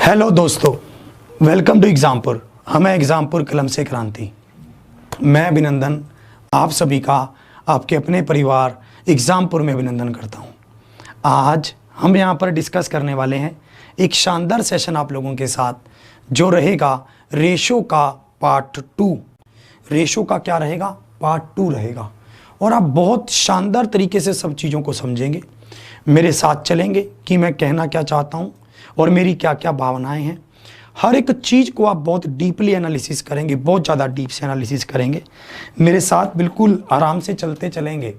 Hello दोस्तों, welcome to Exampur. हमें एग्जामपुर कलम से क्रांति। मैं अभिनंदन आप सभी का आपके अपने परिवार एग्जामपुर में अभिनंदन करता हूं। आज हम यहां पर डिस्कस करने वाले हैं एक शानदार सेशन आप लोगों के साथ, जो रहेगा रेशो का पार्ट 2। रेशो का क्या रहेगा? पार्ट 2 रहेगा। और आप बहुत शानदार तरीके से सब चीज़ों को समझेंगे, मेरे साथ चलेंगे कि मैं कहना क्या चाहता हूँ और मेरी क्या क्या भावनाएं हैं। हर एक चीज़ को आप बहुत डीपली एनालिसिस करेंगे, बहुत ज़्यादा डीप से एनालिसिस करेंगे। मेरे साथ बिल्कुल आराम से चलते चलेंगे।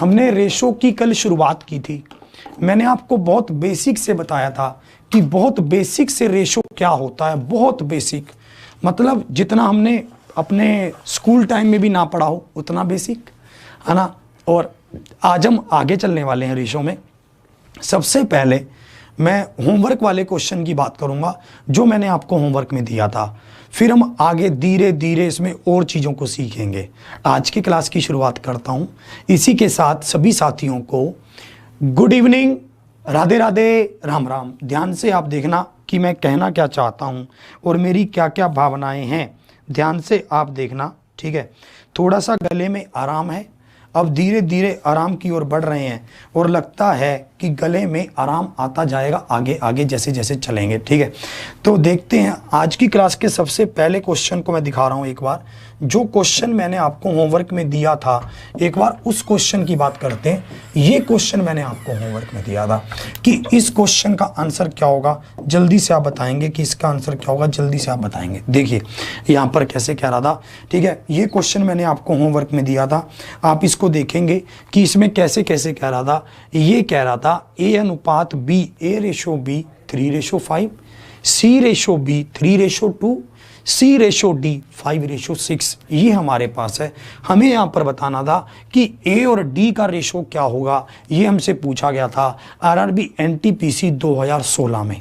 हमने रेशो की कल शुरुआत की थी। मैंने आपको बहुत बेसिक से बताया था कि बहुत बेसिक से रेशो क्या होता है। बहुत बेसिक मतलब जितना हमने अपने स्कूल टाइम में भी ना पढ़ा हो उतना बेसिक है ना। और आज हम आगे चलने वाले हैं रेशो में। सबसे पहले मैं होमवर्क वाले क्वेश्चन की बात करूंगा जो मैंने आपको होमवर्क में दिया था। फिर हम आगे धीरे धीरे इसमें और चीज़ों को सीखेंगे। आज की क्लास की शुरुआत करता हूं। इसी के साथ सभी साथियों को गुड इवनिंग, राधे राधे, राम राम। ध्यान से आप देखना कि मैं कहना क्या चाहता हूं और मेरी क्या क्या भावनाएं हैं। ध्यान से आप देखना, ठीक है। थोड़ा सा गले में आराम है, अब धीरे धीरे आराम की ओर बढ़ रहे हैं और लगता है कि गले में आराम आता जाएगा आगे आगे जैसे जैसे चलेंगे, ठीक है। तो देखते हैं आज की क्लास के सबसे पहले क्वेश्चन को मैं दिखा रहा हूं। एक बार जो क्वेश्चन मैंने आपको होमवर्क में दिया था, एक बार उस क्वेश्चन की बात करते हैं। ये क्वेश्चन मैंने आपको होमवर्क में दिया था कि इस क्वेश्चन का आंसर क्या होगा। जल्दी से आप बताएंगे कि इसका आंसर क्या होगा, जल्दी से आप बताएंगे। देखिए यहाँ पर कैसे कह रहा था, ठीक है। ये क्वेश्चन मैंने आपको होमवर्क में दिया था, आप इसको देखेंगे कि इसमें कैसे कैसे कह रहा था। ये कह रहा था A अनुपात B, A ratio B 3:5, C ratio B 3:2, C ratio D 5:6। ये हमारे पास है। हमें यहाँ पर बताना था कि A और D का रेशो क्या होगा। ये हमसे पूछा गया था RRB NTPC 2016 में।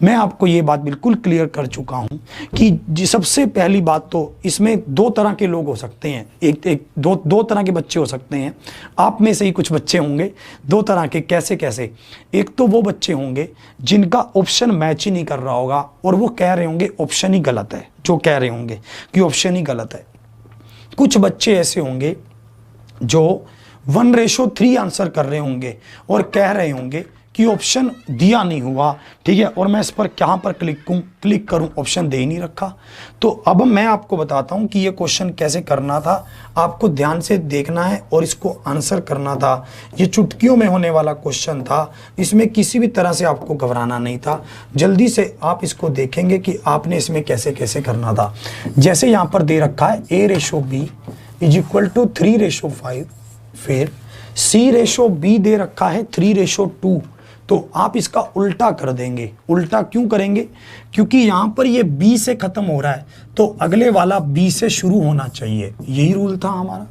मैं आपको ये बात बिल्कुल क्लियर कर चुका हूँ कि सबसे पहली बात तो इसमें दो तरह के लोग हो सकते हैं। दो तरह के बच्चे हो सकते हैं। आप में से ही कुछ बच्चे होंगे दो तरह के। कैसे कैसे? एक तो वो बच्चे होंगे जिनका ऑप्शन मैच ही नहीं कर रहा होगा और वो कह रहे होंगे ऑप्शन ही गलत है, जो कह रहे होंगे कि ऑप्शन ही गलत है। कुछ बच्चे ऐसे होंगे जो 1:3 आंसर कर रहे होंगे और कह रहे होंगे कि ऑप्शन दिया नहीं हुआ, ठीक है। और मैं इस पर कहां पर क्लिक करूं, ऑप्शन दे ही नहीं रखा। तो अब मैं आपको बताता हूं कि ये क्वेश्चन कैसे करना था। आपको ध्यान से देखना है और इसको आंसर करना था। ये चुटकियों में होने वाला क्वेश्चन था, इसमें किसी भी तरह से आपको घबराना नहीं था। जल्दी से आप इसको देखेंगे कि आपने इसमें कैसे कैसे करना था। जैसे यहाँ पर दे रखा है A रेशो B = 3:5, फिर C रेशो B दे रखा है 3:2। तो आप इसका उल्टा कर देंगे। उल्टा क्यों करेंगे? क्योंकि यहां पर ये B से खत्म हो रहा है तो अगले वाला B से शुरू होना चाहिए। यही रूल था हमारा,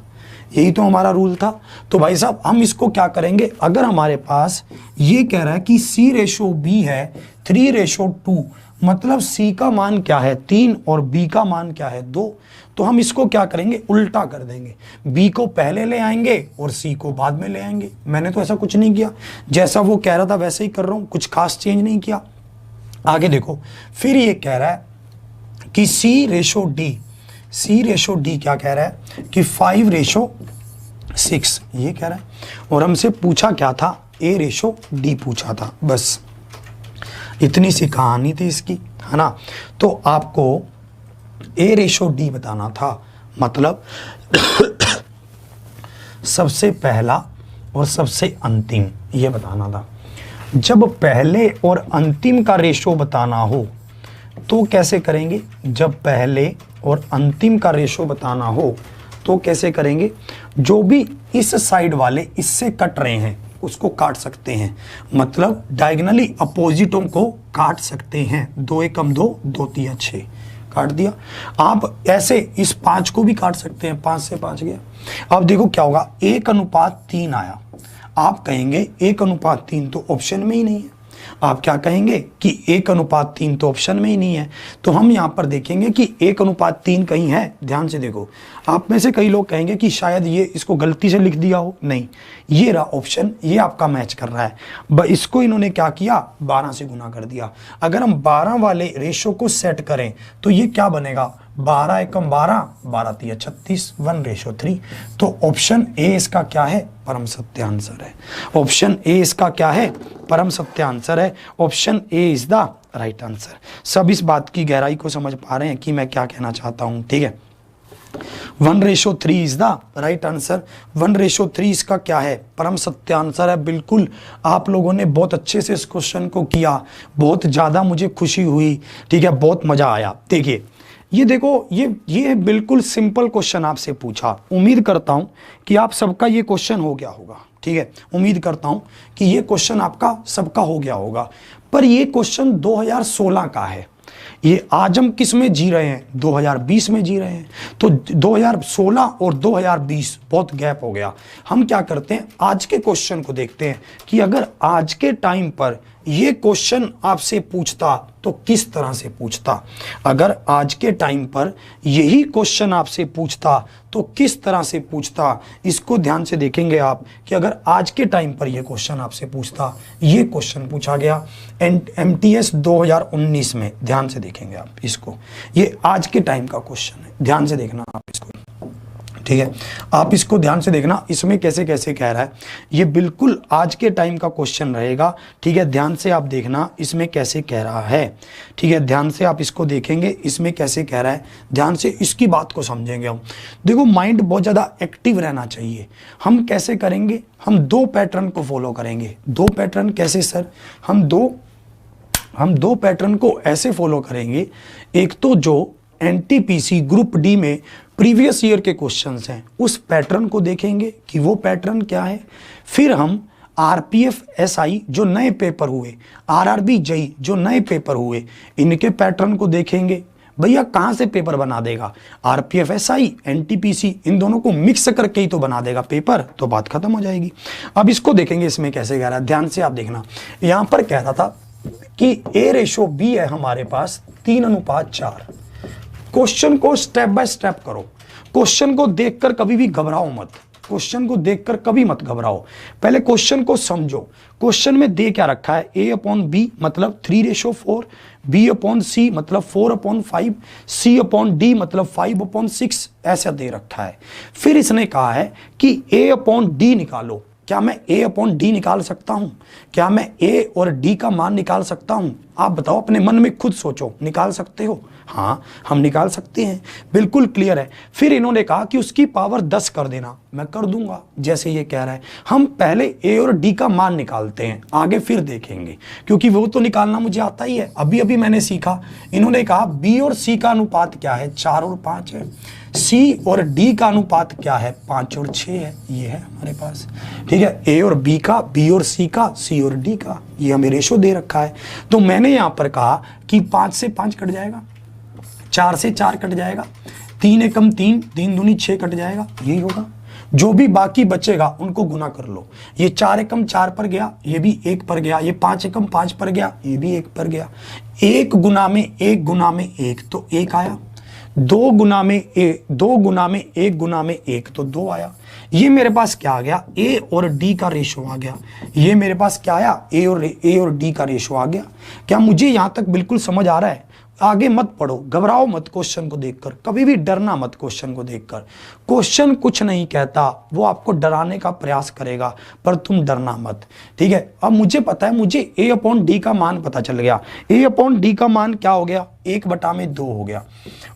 यही तो हमारा रूल था। तो भाई साहब हम इसको क्या करेंगे, अगर हमारे पास ये कह रहा है कि C रेशो B है 3:2, मतलब C का मान क्या है 3 और B का मान क्या है 2, तो हम इसको क्या करेंगे, उल्टा कर देंगे। B को पहले ले आएंगे और C को बाद में ले आएंगे। मैंने तो ऐसा कुछ नहीं किया, जैसा वो कह रहा था वैसे ही कर रहा हूं, कुछ खास चेंज नहीं किया। आगे देखो, फिर ये कह रहा है कि C रेशो D क्या कह रहा है कि 5:6 ये कह रहा है। और हमसे पूछा क्या था, A रेशो D पूछा था। बस इतनी सी कहानी थी इसकी, है ना। तो आपको A रेशो D बताना था, मतलब सबसे पहला और सबसे अंतिम ये बताना था। जब पहले और अंतिम का रेशो बताना हो तो कैसे करेंगे? जब पहले और अंतिम का रेशो बताना हो तो कैसे करेंगे? जो भी इस साइड वाले इससे कट रहे हैं उसको काट सकते हैं, मतलब डायगोनली अपोजिटों को काट सकते हैं। 2 एकम 2, 2 तिया 6 काट दिया। आप ऐसे इस 5 को भी काट सकते हैं, 5 से 5 गया। अब देखो क्या होगा, 1:3 आया। आप कहेंगे 1:3 तो ऑप्शन में ही नहीं है। आप क्या कहेंगे कि 1:3 तो ऑप्शन में ही नहीं है। तो हम यहाँ पर देखेंगे कि 1:3 कहीं है। ध्यान से देखो, आप में से कई लोग कहेंगे कि शायद ये इसको गलती से लिख दिया हो, नहीं, ये रहा ऑप्शन, ये आपका मैच कर रहा है। इसको इन्होंने क्या किया, 12 से गुना कर दिया। अगर हम 12 वाले रेशो को सेट करें तो ये क्या बनेगा, 12 एकम 12, 12 तिया 36, 1:3। तो ऑप्शन ए इसका क्या है, परम सत्य आंसर है। ऑप्शन ए इसका क्या है, परम सत्य आंसर है। Option A is the right answer. सब इस बात की गहराई को समझ पा रहे हैं कि मैं क्या कहना चाहता हूं, ठीक है। 1:3 इज द राइट आंसर। 1:3 इसका क्या है, परम सत्य आंसर है। बिल्कुल, आप लोगों ने बहुत अच्छे से इस क्वेश्चन को किया, बहुत ज़्यादा मुझे खुशी हुई, ठीक है, बहुत मज़ा आया। देखिए ये देखो, ये बिल्कुल सिंपल क्वेश्चन आपसे पूछा। उम्मीद करता हूं कि आप सबका ये क्वेश्चन हो गया होगा, ठीक है। उम्मीद करता हूं कि ये क्वेश्चन आपका सबका हो गया होगा। पर ये क्वेश्चन 2016 का है। ये आज हम किस में जी रहे हैं, 2020 में जी रहे हैं। तो 2016 और 2020 बहुत गैप हो गया। हम क्या करते हैं, आज के क्वेश्चन को देखते हैं कि अगर आज के टाइम पर ये क्वेश्चन आपसे पूछता तो किस तरह से पूछता। अगर आज के टाइम पर यही क्वेश्चन आपसे पूछता तो किस तरह से पूछता, इसको ध्यान से देखेंगे आप कि अगर आज के टाइम पर यह क्वेश्चन आपसे पूछता, ये क्वेश्चन पूछा गया MTS 2019 में, ध्यान से देखेंगे आप इसको, ये आज के टाइम का क्वेश्चन है, ध्यान से देखना आप इसको, ठीक है। आप इसको ध्यान से देखना, इसमें कैसे कैसे कह रहा है, ये बिल्कुल आज के टाइम का क्वेश्चन रहेगा, ठीक है। ध्यान से आप देखना इसमें कैसे कह रहा है, ठीक है। ध्यान से आप इसको देखेंगे, इसमें कैसे कह रहा है, ध्यान से इसकी बात को समझेंगे हम। देखो, माइंड बहुत ज़्यादा एक्टिव रहना चाहिए। हम कैसे करेंगे, हम 2 पैटर्न को फॉलो करेंगे। 2 पैटर्न कैसे सर, हम दो पैटर्न को ऐसे फॉलो करेंगे। एक तो जो NTPC ग्रुप डी में प्रीवियस ईयर के क्वेश्चंस हैं, उस पैटर्न को देखेंगे कि वो पैटर्न क्या है। फिर हम RPF SI जो नए पेपर हुए, RRB JEE जो नए पेपर हुए, इनके पैटर्न को देखेंगे। भैया कहाँ से पेपर बना देगा, RPF SI NTPC इन दोनों को मिक्स करके ही तो बना देगा पेपर, तो बात खत्म हो जाएगी। अब इसको देखेंगे इसमें कैसे कह रहा है, ध्यान से आप देखना। यहाँ पर कह रहा था कि A/B है हमारे पास 3:4। क्वेश्चन को स्टेप बाय स्टेप करो। क्वेश्चन को देखकर कभी भी घबराओ मत, क्वेश्चन को देखकर कभी मत घबराओ। पहले क्वेश्चन को समझो। क्वेश्चन में दे क्या रखा है, A/B मतलब 3:4, B/C मतलब 4/5, C/D मतलब 5/6, ऐसा दे रखा है। फिर इसने कहा है कि A/D निकालो। क्या मैं A/D निकाल सकता हूं? क्या मैं A और D का मान निकाल सकता हूं? आप बताओ, अपने मन में खुद सोचो, निकाल सकते हो? हाँ, हम निकाल सकते हैं, बिल्कुल क्लियर है। फिर इन्होंने कहा कि उसकी पावर 10 कर देना, मैं कर दूंगा जैसे ये कह रहा है। हम पहले A और D का मान निकालते हैं, आगे फिर देखेंगे, क्योंकि वो तो निकालना मुझे आता ही है, अभी अभी मैंने सीखा। इन्होंने कहा B और C का अनुपात क्या है, 4 और 5 है। C और D का अनुपात क्या है, 5 और 6 है। ये है हमारे पास, ठीक है। A और B का, B और C का, C और D का, ये हमें रेशो दे रखा है। तो मैंने यहां पर कहा कि 5 से 5 कट जाएगा, 4 से 4 कट जाएगा, 3 एकम 3, 3 दूनी 6 कट जाएगा, यही होगा। जो भी बाकी बचेगा उनको गुना कर लो। ये 4 एकम 4 पर गया, ये भी 1 पर गया, ये 5 एकम 5 पर गया, ये भी 1 पर गया। 1 गुना में 1 गुना में 1 तो 1 आया। 2 गुना में 2 गुना में 1 गुना में 1 तो 2 आया। ये मेरे पास क्या आ गया, A और D का रेशो आ गया। ये मेरे पास क्या आया, A और D का रेशो आ गया। क्या मुझे यहां तक बिल्कुल समझ आ रहा है? आगे मत पढ़ो, घबराओ मत क्वेश्चन को देखकर, कभी भी डरना मत क्वेश्चन को देखकर। क्वेश्चन कुछ नहीं कहता, वो आपको डराने का प्रयास करेगा, पर तुम डरना मत, ठीक है। अब मुझे पता है, मुझे A/D का मान पता चल गया। A/D का मान क्या हो गया, 1/2 हो गया।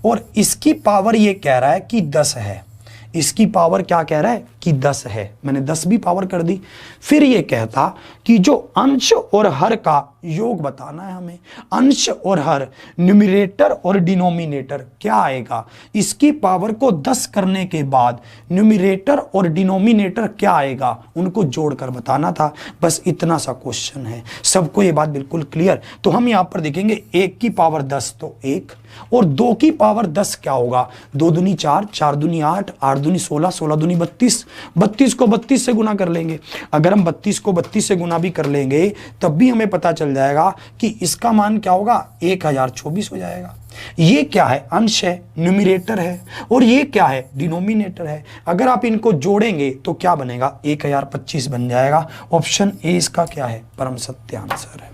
और इसकी पावर ये कह रहा है कि 10 है। इसकी पावर क्या कह रहा है कि 10 है, मैंने 10 भी पावर कर दी। फिर ये कहता कि जो अंश और हर का योग बताना है हमें। अंश और हर, न्यूमरेटर और डिनोमिनेटर क्या आएगा, इसकी पावर को 10 करने के बाद न्यूमरेटर और डिनोमिनेटर क्या आएगा, उनको जोड़कर बताना था। बस इतना सा क्वेश्चन है, सबको ये बात बिल्कुल क्लियर। तो हम यहां पर देखेंगे 1 की पावर 10 तो 1, और 2 की पावर 10 क्या होगा, 2 दूनी 4, 4 दूनी 8, 8 दूनी 16, 16 दूनी 32, 32 को 32 से गुना कर लेंगे। अगर हम 32 को 32 से गुना भी कर लेंगे तब भी हमें पता चल जाएगा कि इसका मान क्या होगा, 1024 हो जाएगा। ये क्या है, अंश है, न्यूमरेटर है, और ये क्या है, डिनोमिनेटर है। अगर आप इनको जोड़ेंगे तो क्या बनेगा, 1025 बन जाएगा। ऑप्शन ए इसका क्या है, परम सत्य आंसर है।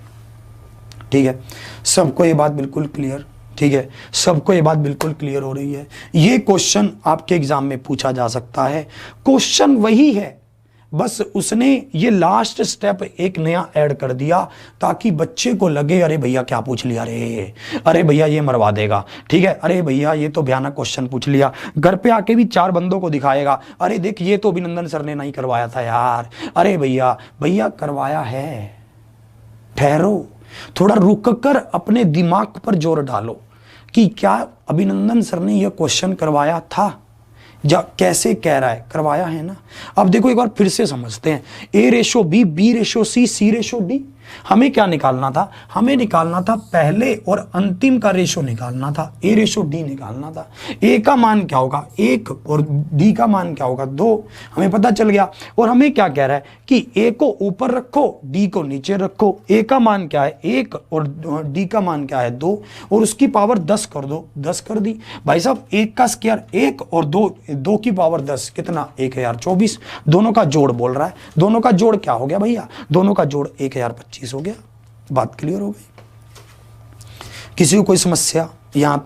ठीक है, सबको ये बात बिल्कुल क्लियर, ठीक है, सबको ये बात बिल्कुल क्लियर हो रही है। ये क्वेश्चन आपके एग्जाम में पूछा जा सकता है। क्वेश्चन वही है, बस उसने ये लास्ट स्टेप एक नया ऐड कर दिया ताकि बच्चे को लगे अरे भैया क्या पूछ लिया रे, अरे भैया ये मरवा देगा। ठीक है, अरे भैया ये तो भयानक क्वेश्चन पूछ लिया। घर पे आके भी 4 बंदों को दिखाएगा, अरे देख ये तो अभिनंदन सर ने नहीं करवाया था यार। अरे भैया भैया करवाया है, ठहरो, थोड़ा रुक कर अपने दिमाग पर जोर डालो कि क्या अभिनंदन सर ने यह क्वेश्चन करवाया था, या कैसे कह रहा है, करवाया है ना। अब देखो एक बार फिर से समझते हैं, A/B, B/C, C/D। हमें क्या निकालना था, हमें निकालना था पहले और अंतिम का रेशो निकालना था, A/D निकालना था। A का मान क्या होगा 1 और D का मान क्या होगा 2, हमें पता चल गया। और हमें क्या कह रहा है कि A को ऊपर रखो, D को नीचे रखो। A का मान क्या है 1 और D का मान क्या है 2, और उसकी पावर 10 कर दो, 10 कर दी। भाई साहब 1 का स्क्वायर 1 और 2 की पावर 10 कितना, 1024। दोनों का जोड़ बोल रहा है, दोनों का जोड़ क्या हो गया भैया, दोनों का जोड़ 1025 हो गया। बात क्लियर हो गई। किसी को कोई समस्या, यहां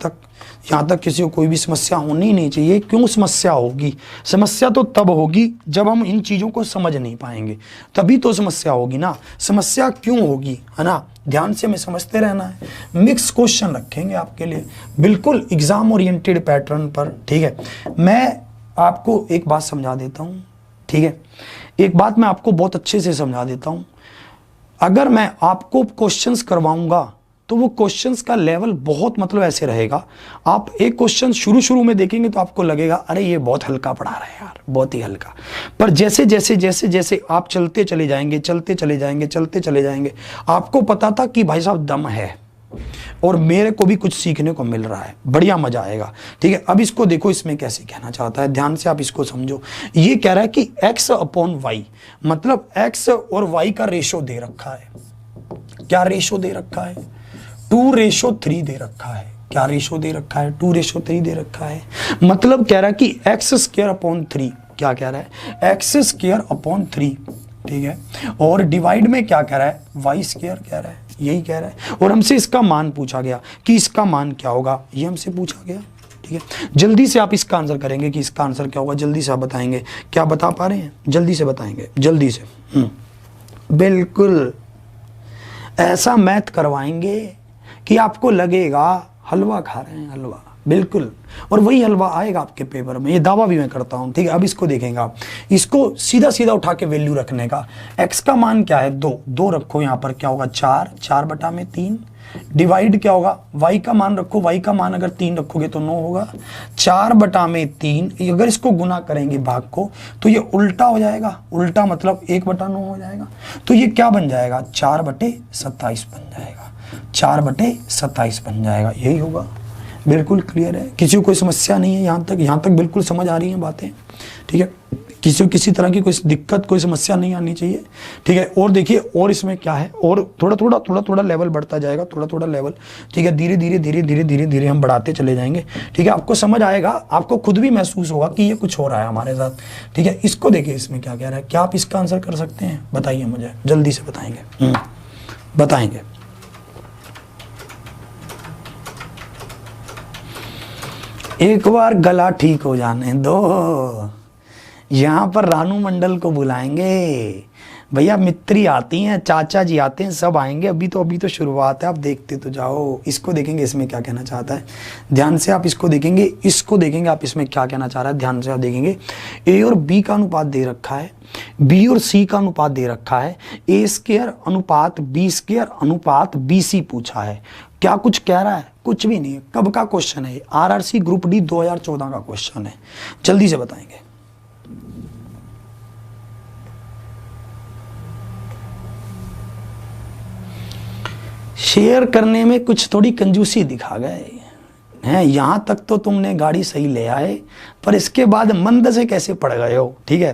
तक किसी को कोई भी समस्या होनी नहीं चाहिए। क्यों समस्या होगी, समस्या तो तब होगी जब हम इन चीजों को समझ नहीं पाएंगे, तभी तो समस्या होगी ना। समस्या क्यों होगी, है ना, ध्यान से हमें समझते रहना है। मिक्स क्वेश्चन रखेंगे आपके लिए, बिल्कुल एग्जाम ओरिएंटेड पैटर्न पर। ठीक है, मैं आपको एक बात समझा देता हूं, ठीक है, एक बात मैं आपको बहुत अच्छे से समझा देता हूं। अगर मैं आपको क्वेश्चंस करवाऊंगा तो वो क्वेश्चंस का लेवल बहुत मतलब ऐसे रहेगा, आप एक क्वेश्चन शुरू में देखेंगे तो आपको लगेगा अरे ये बहुत हल्का पढ़ा रहा है यार, बहुत ही हल्का। पर जैसे जैसे जैसे जैसे आप चलते चले जाएंगे, आपको पता था कि भाई साहब दम है और मेरे को भी कुछ सीखने को मिल रहा है, बढ़िया मजा आएगा। ठीक है, अब इसको देखो, इसमें कैसे कहना चाहता है, ध्यान से आप इसको समझो। ये कह रहा है कि x/y, मतलब x और y का रेशो दे रखा है। क्या रेशो दे रखा है, 2:3 दे रखा है। क्या रेशो दे रखा है, 2:3 दे रखा है। मतलब कह रहा है कि x²/3, क्या कह रहा है, x²/3, ठीक है, और डिवाइड में क्या कह रहा है, y² कह रहा है, यही कह रहा है। और हमसे इसका मान पूछा गया कि इसका मान क्या होगा, ये हमसे पूछा गया। ठीक है, जल्दी से आप इसका आंसर करेंगे कि इसका आंसर क्या होगा, जल्दी से आप बताएंगे। क्या बता पा रहे हैं, जल्दी से बताएंगे, जल्दी से। बिल्कुल ऐसा मैथ करवाएंगे कि आपको लगेगा हलवा खा रहे हैं, हलवा, बिल्कुल। और वही हलवा आएगा आपके पेपर में, ये दावा भी मैं करता हूं। ठीक है, अब इसको देखेंगे आप, इसको सीधा सीधा उठा के वैल्यू रखने का। x का मान क्या है 2 रखो, यहाँ पर क्या होगा 4/3। डिवाइड क्या होगा, y का मान रखो, y का मान अगर 3 रखोगे तो 9 होगा। 4/3, अगर इसको गुना करेंगे भाग को तो ये उल्टा हो जाएगा, उल्टा मतलब 1/9 हो जाएगा। तो ये क्या बन जाएगा, 4/27 बन जाएगा, 4/27 बन जाएगा, यही होगा। बिल्कुल क्लियर है, किसी को कोई समस्या नहीं है, यहाँ तक बिल्कुल समझ आ रही हैं बातें। ठीक है, किसी को किसी तरह की कोई दिक्कत, कोई समस्या नहीं आनी चाहिए। ठीक है, और देखिए, और इसमें क्या है, और थोड़ा लेवल बढ़ता जाएगा, थोड़ा लेवल। ठीक है, धीरे हम बढ़ाते चले जाएंगे। ठीक है, आपको समझ आएगा, आपको खुद भी महसूस होगा कि ये कुछ हो रहा है हमारे साथ। ठीक है, इसको देखिए, इसमें क्या कह रहा है, क्या आप इसका आंसर कर सकते हैं, बताइए मुझे, जल्दी से बताएंगे, बताएंगे। एक बार गला ठीक हो जाने दो, यहाँ पर रानू मंडल को बुलाएंगे, भैया मित्री आती हैं, चाचा जी आते हैं, सब आएंगे। अभी तो शुरुआत है, आप देखते तो जाओ। इसको देखेंगे, इसमें क्या कहना चाहता है, ध्यान से आप इसको देखेंगे, आप इसमें क्या कहना चाह रहा है, ध्यान से आप देखेंगे। A और B का अनुपात दे रखा है, B और C का अनुपात दे रखा है, A² अनुपात B² अनुपात BC पूछा है। क्या कुछ कह रहा है, कुछ भी नहीं है। कब का क्वेश्चन है, RRC ग्रुप डी 2014 का क्वेश्चन है, जल्दी से बताएंगे। शेयर करने में कुछ थोड़ी कंजूसी दिखा गए, हैं, यहाँ तक तो तुमने गाड़ी सही ले आए, पर इसके बाद मंद से कैसे पड़ गए हो। ठीक है,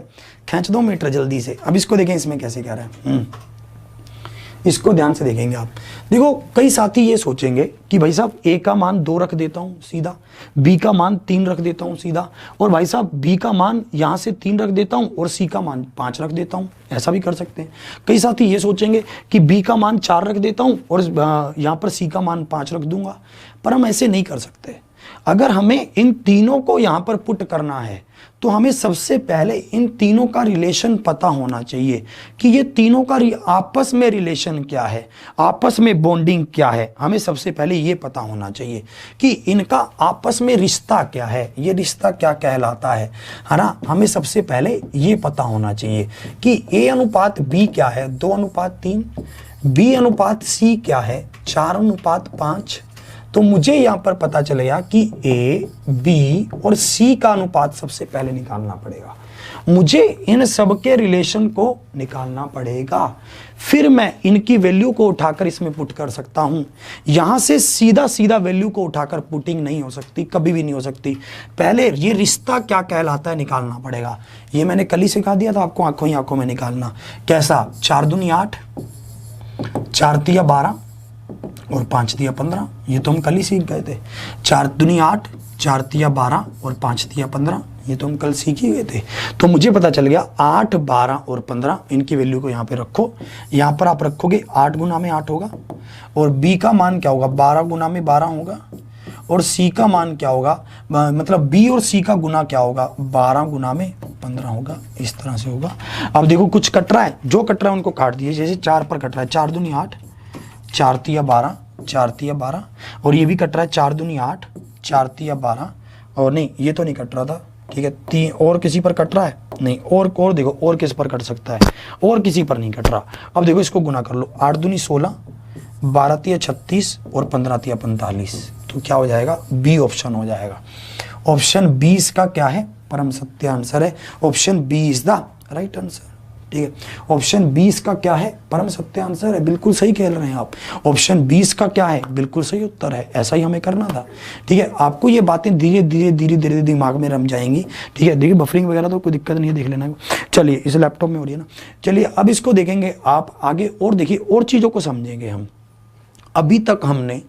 खींच दो मीटर जल्दी से। अब इसको देखें इसमें कैसे कह रहा है, इसको ध्यान से देखेंगे आप। देखो कई साथी ये सोचेंगे कि भाई साहब ए का मान 2 रख देता हूँ सीधा, बी का मान 3 रख देता हूँ सीधा, और भाई साहब बी का मान यहाँ से 3 रख देता हूँ और सी का मान 5 रख देता हूँ। ऐसा भी कर सकते हैं। कई साथी ये सोचेंगे कि बी का मान 4 रख देता हूँ और यहाँ पर सी का मान 5 रख दूंगा, पर हम ऐसे नहीं कर सकते। अगर हमें इन तीनों को यहाँ पर पुट करना है तो हमें सबसे पहले इन तीनों का रिलेशन पता होना चाहिए कि ये तीनों का आपस में रिलेशन क्या है, आपस में बॉन्डिंग क्या है। हमें सबसे पहले ये पता होना चाहिए कि इनका आपस में रिश्ता क्या है, ये रिश्ता क्या कहलाता है ना। हमें सबसे पहले ये पता होना चाहिए कि ए अनुपात बी क्या है, 2:3, बी अनुपात सी क्या है, 4:5। तो मुझे यहाँ पर पता चलेगा कि ए, बी और सी का अनुपात सबसे पहले निकालना पड़ेगा। मुझे इन सब के रिलेशन को निकालना पड़ेगा, फिर मैं इनकी वैल्यू को उठाकर इसमें पुट कर सकता हूँ। यहाँ से सीधा सीधा वैल्यू को उठाकर पुटिंग नहीं हो सकती, कभी भी नहीं हो सकती। पहले ये रिश्ता क्या कहलाता है निकालना पड़ेगा। ये मैंने कल ही सिखा दिया था आपको, आंखों ही आंखों में निकालना। कैसा, 4 दूनी 8, 4 तिया 12 और 5 तिया 15। ये तो हम कल ही सीख गए थे। 4 दूनी 8, 4 तिया 12 और 5 तिया 15, ये तो हम कल सीख ही गए थे। तो मुझे पता चल गया 8, 12 और 15, इनकी वैल्यू को यहाँ पे रखो। यहाँ पर आप रखोगे 8 गुना में 8 होगा, और बी का मान क्या होगा, 12 गुना में 12 होगा, और सी का मान क्या होगा, मतलब बी और सी का गुना क्या होगा, 12 गुना में 15 होगा। इस तरह से होगा। अब देखो कुछ कट रहा है, जो कट रहा है उनको काट दिए। जैसे 4 पर कट रहा है, 4 दूनी 8, 4 तिया 12, 4 तिया 12, और ये भी कट रहा है 4 दूनी 8, 4 तिया 12, और नहीं ये तो नहीं कट रहा था। ठीक है, 3 और किसी पर कट रहा है, नहीं और देखो और किस पर कट सकता है, और किसी पर नहीं कट रहा। अब देखो इसको गुना कर लो, 8 दूनी 16, 12 तिया 36 और 15 तिया 45। तो क्या हो जाएगा, बी ऑप्शन हो जाएगा। ऑप्शन बी इसका क्या है, परम सत्य आंसर है। Option B is the right answer. ठीक है, ऑप्शन 20 का क्या है, परम सत्य आंसर है। बिल्कुल सही कह रहे हैं आप। ऑप्शन 20 का क्या है, बिल्कुल सही उत्तर है। ऐसा ही हमें करना था। ठीक है, आपको ये बातें धीरे धीरे दिमाग में रम जाएंगी। ठीक है, देखिए बफरिंग वगैरह तो कोई दिक्कत नहीं है, देख लेना। चलिए, इस लैपटॉप में हो रही है ना। चलिए अब इसको देखेंगे आप आगे, और देखिए और चीज़ों को समझेंगे हम। अभी तक हमने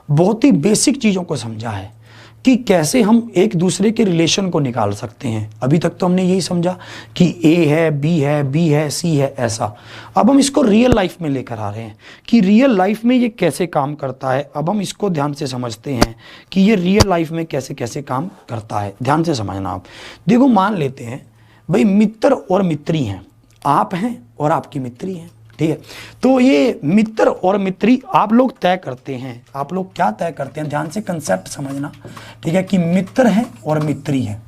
बहुत ही बेसिक चीज़ों को समझा है कि कैसे हम एक दूसरे के रिलेशन को निकाल सकते हैं। अभी तक तो हमने यही समझा कि ए है, बी है, सी है, ऐसा। अब हम इसको रियल लाइफ में लेकर आ रहे हैं कि रियल लाइफ में ये कैसे काम करता है। अब हम इसको ध्यान से समझते हैं कि ये रियल लाइफ में कैसे कैसे काम करता है। ध्यान से समझना आप। देखो मान लेते हैं भाई मित्र और मित्री हैं, आप हैं और आपकी मित्री हैं। ठीक है, तो ये मित्र और मित्री आप लोग तय करते हैं। आप लोग क्या तय करते हैं, ध्यान से कंसेप्ट समझना। ठीक है, कि मित्र है और मित्री है।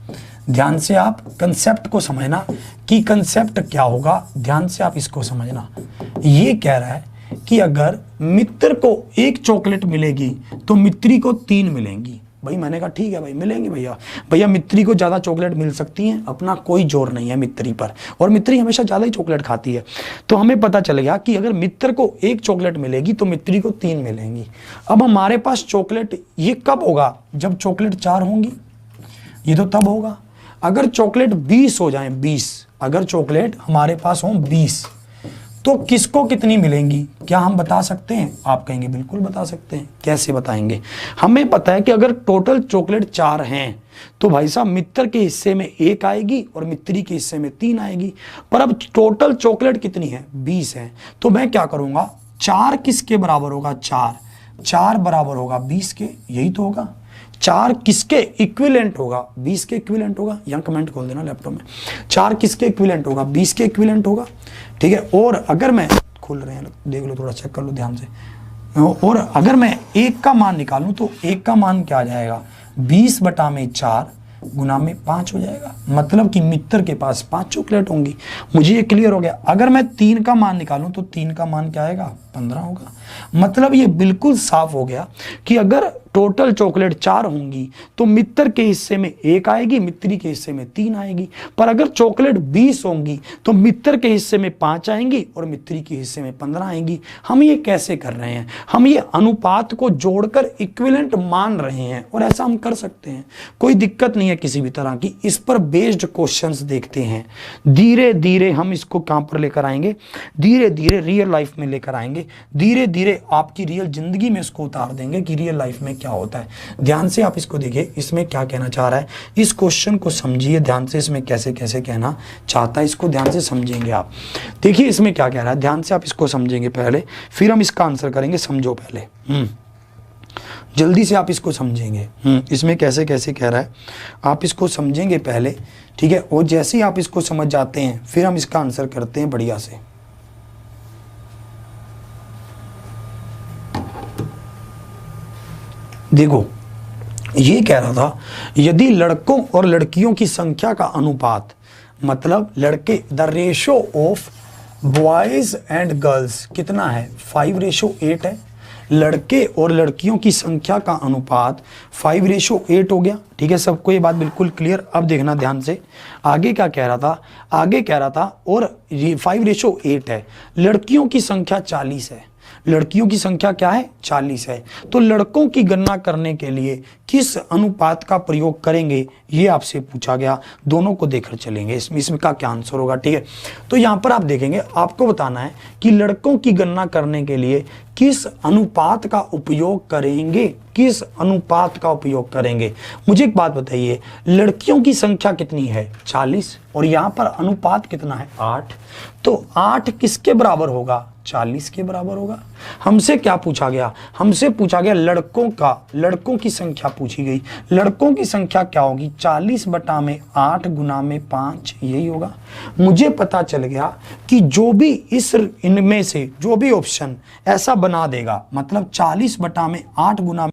ध्यान से आप कंसेप्ट को समझना कि कंसेप्ट क्या होगा। ध्यान से आप इसको समझना। ये कह रहा है कि अगर मित्र को 1 चॉकलेट मिलेगी तो मित्री को 3 मिलेंगी। भाई मैंने कहा ठीक है भाई, मिलेंगे भैया मित्री को ज़्यादा चॉकलेट मिल सकती हैं, अपना कोई जोर नहीं है मित्री पर, और मित्री हमेशा ज़्यादा ही चॉकलेट खाती है। तो हमें पता चल गया कि अगर मित्र को 1 चॉकलेट मिलेगी तो मित्री को 3 मिलेंगी। अब हमारे पास चॉकलेट ये कब होगा, जब चॉकलेट 4 होंगी। ये तो तब होगा अगर चॉकलेट 20 हो जाए। 20 अगर चॉकलेट हमारे पास हो 20 तो किसको कितनी मिलेंगी, क्या हम बता सकते हैं? आप कहेंगे बिल्कुल बता सकते हैं। कैसे बताएंगे? हमें पता है कि अगर टोटल चॉकलेट 4 हैं तो भाई साहब मित्र के हिस्से में 1 आएगी और मित्री के हिस्से में 3 आएगी। पर अब टोटल चॉकलेट कितनी है, 20 है। तो मैं क्या करूंगा, 4 किसके बराबर होगा, 4 बराबर होगा 20 के, यही तो होगा। 4 किसके इक्विवेलेंट होगा, 20 के इक्विवेलेंट होगा। यहाँ कमेंट खोल देना लैपटॉप में। 4 किसके इक्विवेलेंट होगा, 20 के इक्विवेलेंट होगा। ठीक है, और अगर मैं खुल रहे हैं, देख लो, थोड़ा चेक कर लो ध्यान से। और अगर मैं 1 का मान निकालूं तो 1 का मान क्या आ जाएगा, 20 बटा में 4 गुना में 5 हो जाएगा। मतलब कि मित्र के पास 5 चॉकलेट होंगी। मुझे ये क्लियर हो गया। अगर मैं 3 का मान निकालूं तो 3 का मान क्या आएगा, 15 होगा। मतलब ये बिल्कुल साफ हो गया कि अगर टोटल चॉकलेट 4 होंगी तो मित्र के हिस्से में 1 आएगी, मित्री के हिस्से में 3 आएगी। पर अगर चॉकलेट 20 होंगी तो मित्र के हिस्से में 5 आएंगी और मित्री के हिस्से में 15 आएंगी। हम ये कैसे कर रहे हैं? हम ये अनुपात को जोड़कर इक्विवेलेंट मान रहे हैं और ऐसा हम कर सकते हैं, कोई दिक्कत नहीं है किसी भी तरह की। इस पर बेस्ड क्वेश्चंस देखते हैं, धीरे धीरे हम इसको कहां पर लेकर आएंगे, धीरे धीरे रियल लाइफ में लेकर आएंगे, धीरे धीरे आपकी रियल जिंदगी में इसको उतार देंगे कि रियल लाइफ में क्या होता है। ध्यान से आप इसको देखिए, इसमें क्या कहना चाह रहा है, इस क्वेश्चन को समझिए ध्यान से, इसमें कैसे कैसे कहना चाहता है इसको ध्यान से समझेंगे आप। देखिए इसमें क्या कह रहा है, ध्यान से आप इसको समझेंगे पहले, फिर हम इसका आंसर करेंगे। समझो पहले, जल्दी से आप इसको समझेंगे। इसमें कैसे कैसे कह रहा है आप इसको समझेंगे पहले, ठीक है। और जैसे ही आप इसको समझ जाते हैं फिर हम इसका आंसर करते हैं बढ़िया से। देखो ये कह रहा था, यदि लड़कों और लड़कियों की संख्या का अनुपात, मतलब लड़के, the ratio of boys and girls कितना है, 5:8 है। लड़के और लड़कियों की संख्या का अनुपात 5:8 हो गया, ठीक है। सबको ये बात बिल्कुल क्लियर। अब देखना ध्यान से, आगे क्या कह रहा था, आगे कह रहा था और ये 5:8 है, लड़कियों की संख्या 40 है। लड़कियों की संख्या क्या है, 40 है। तो लड़कों की गणना करने के लिए किस अनुपात का प्रयोग करेंगे, ये आपसे पूछा गया। दोनों को देखकर चलेंगे, इसमें का क्या आंसर होगा, ठीक है। तो यहां पर आप देखेंगे, आपको बताना है कि लड़कों की गणना करने के लिए किस अनुपात का उपयोग करेंगे, किस अनुपात का उपयोग करेंगे। मुझे एक बात बताइए, लड़कियों की संख्या कितनी है, 40, और यहां पर अनुपात कितना है, 8। तो 8 किसके बराबर होगा, 40 के बराबर होगा। हमसे क्या पूछा गया, हमसे पूछा गया लड़कों का, लड़कों की संख्या पूछी गई। लड़कों की संख्या क्या होगी, 40/8 गुना में 5, यही होगा। मुझे पता चल गया कि जो भी इनमें से जो भी ऑप्शन ऐसा बना देगा, मतलब 40/8 गुना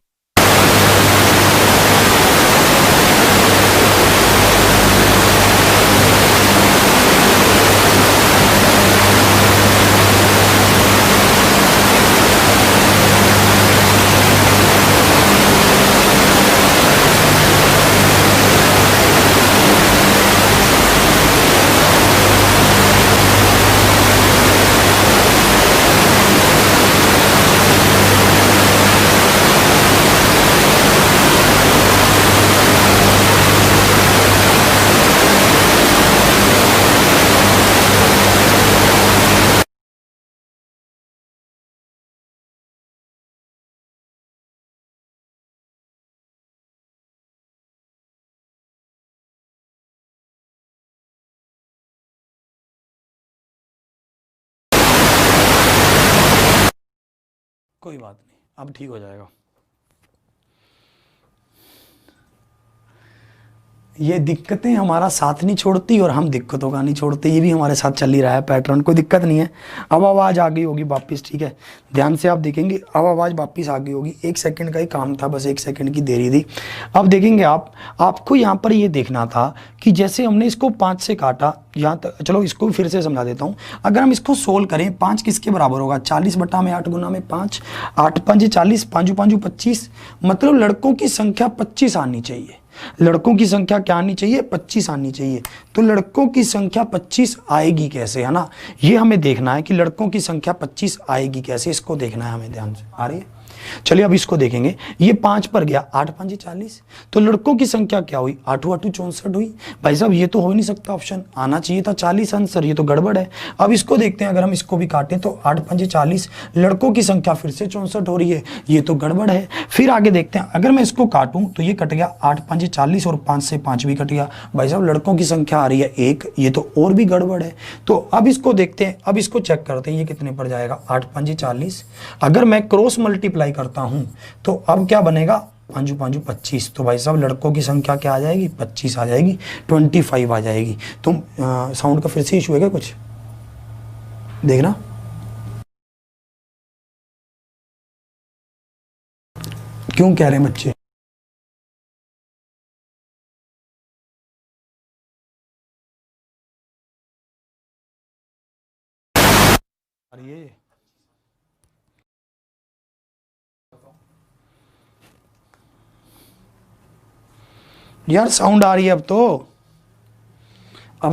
कोई बात नहीं, अब ठीक हो जाएगा। ये दिक्कतें हमारा साथ नहीं छोड़ती और हम दिक्कतों का नहीं छोड़ते, ये भी हमारे साथ चल ही रहा है पैटर्न, कोई दिक्कत नहीं है। अब आवाज़ आ गई होगी वापस, ठीक है। ध्यान से आप देखेंगे, अब आवाज़ वापस आ गई होगी। 1 सेकंड का ही काम था, बस 1 सेकंड की देरी थी। अब देखेंगे आपको यहाँ पर ये देखना था कि जैसे हमने इसको 5 से काटा यहाँ तक, चलो इसको फिर से समझा देता हूँ। अगर हम इसको सोल्व करें, 5 किसके बराबर होगा, 40/8 गुना में 5, 8 5 40, 5 5 25, मतलब लड़कों की संख्या 25 आनी चाहिए। लड़कों की संख्या क्या आनी चाहिए, 25 आनी चाहिए। तो लड़कों की संख्या 25 आएगी कैसे, है ना, ये हमें देखना है कि लड़कों की संख्या 25 आएगी कैसे, इसको देखना है हमें ध्यान से। आ रही है, चलिए अब इसको देखेंगे। ये 5 पर गया, 8 5 40, तो लड़कों की संख्या क्या हुई, 8 8 64 हुई। भाई साहब ये तो हो ही नहीं सकता, ऑप्शन आना चाहिए था 40 आंसर, ये तो गड़बड़ है। अब इसको देखते हैं, अगर हम इसको भी काटें तो 8 5 40, लड़कों की संख्या फिर से 64 हो रही है, ये तो गड़बड़ है। फिर आगे देखते हैं, अगर मैं इसको काटूं तो ये कट गया, 8 5 40 और 5 से 5 भी कट गया। भाई साहब लड़कों की संख्या आ रही है 1, ये तो और भी गड़बड़ है। तो अब इसको देखते हैं, अब इसको चेक करते हैं, ये कितने पर जाएगा, 8 5 40। अगर मैं क्रॉस मल्टीप्लाई करता हूं तो अब क्या बनेगा, 5 5 25। तो भाई साहब लड़कों की संख्या क्या आ जाएगी, 25 आ जाएगी, 25 आ जाएगी। तो साउंड का फिर से इशू है क्या कुछ, देखना। क्यों कह रहे हैं बच्चे, अरे यार साउंड आ रही है अब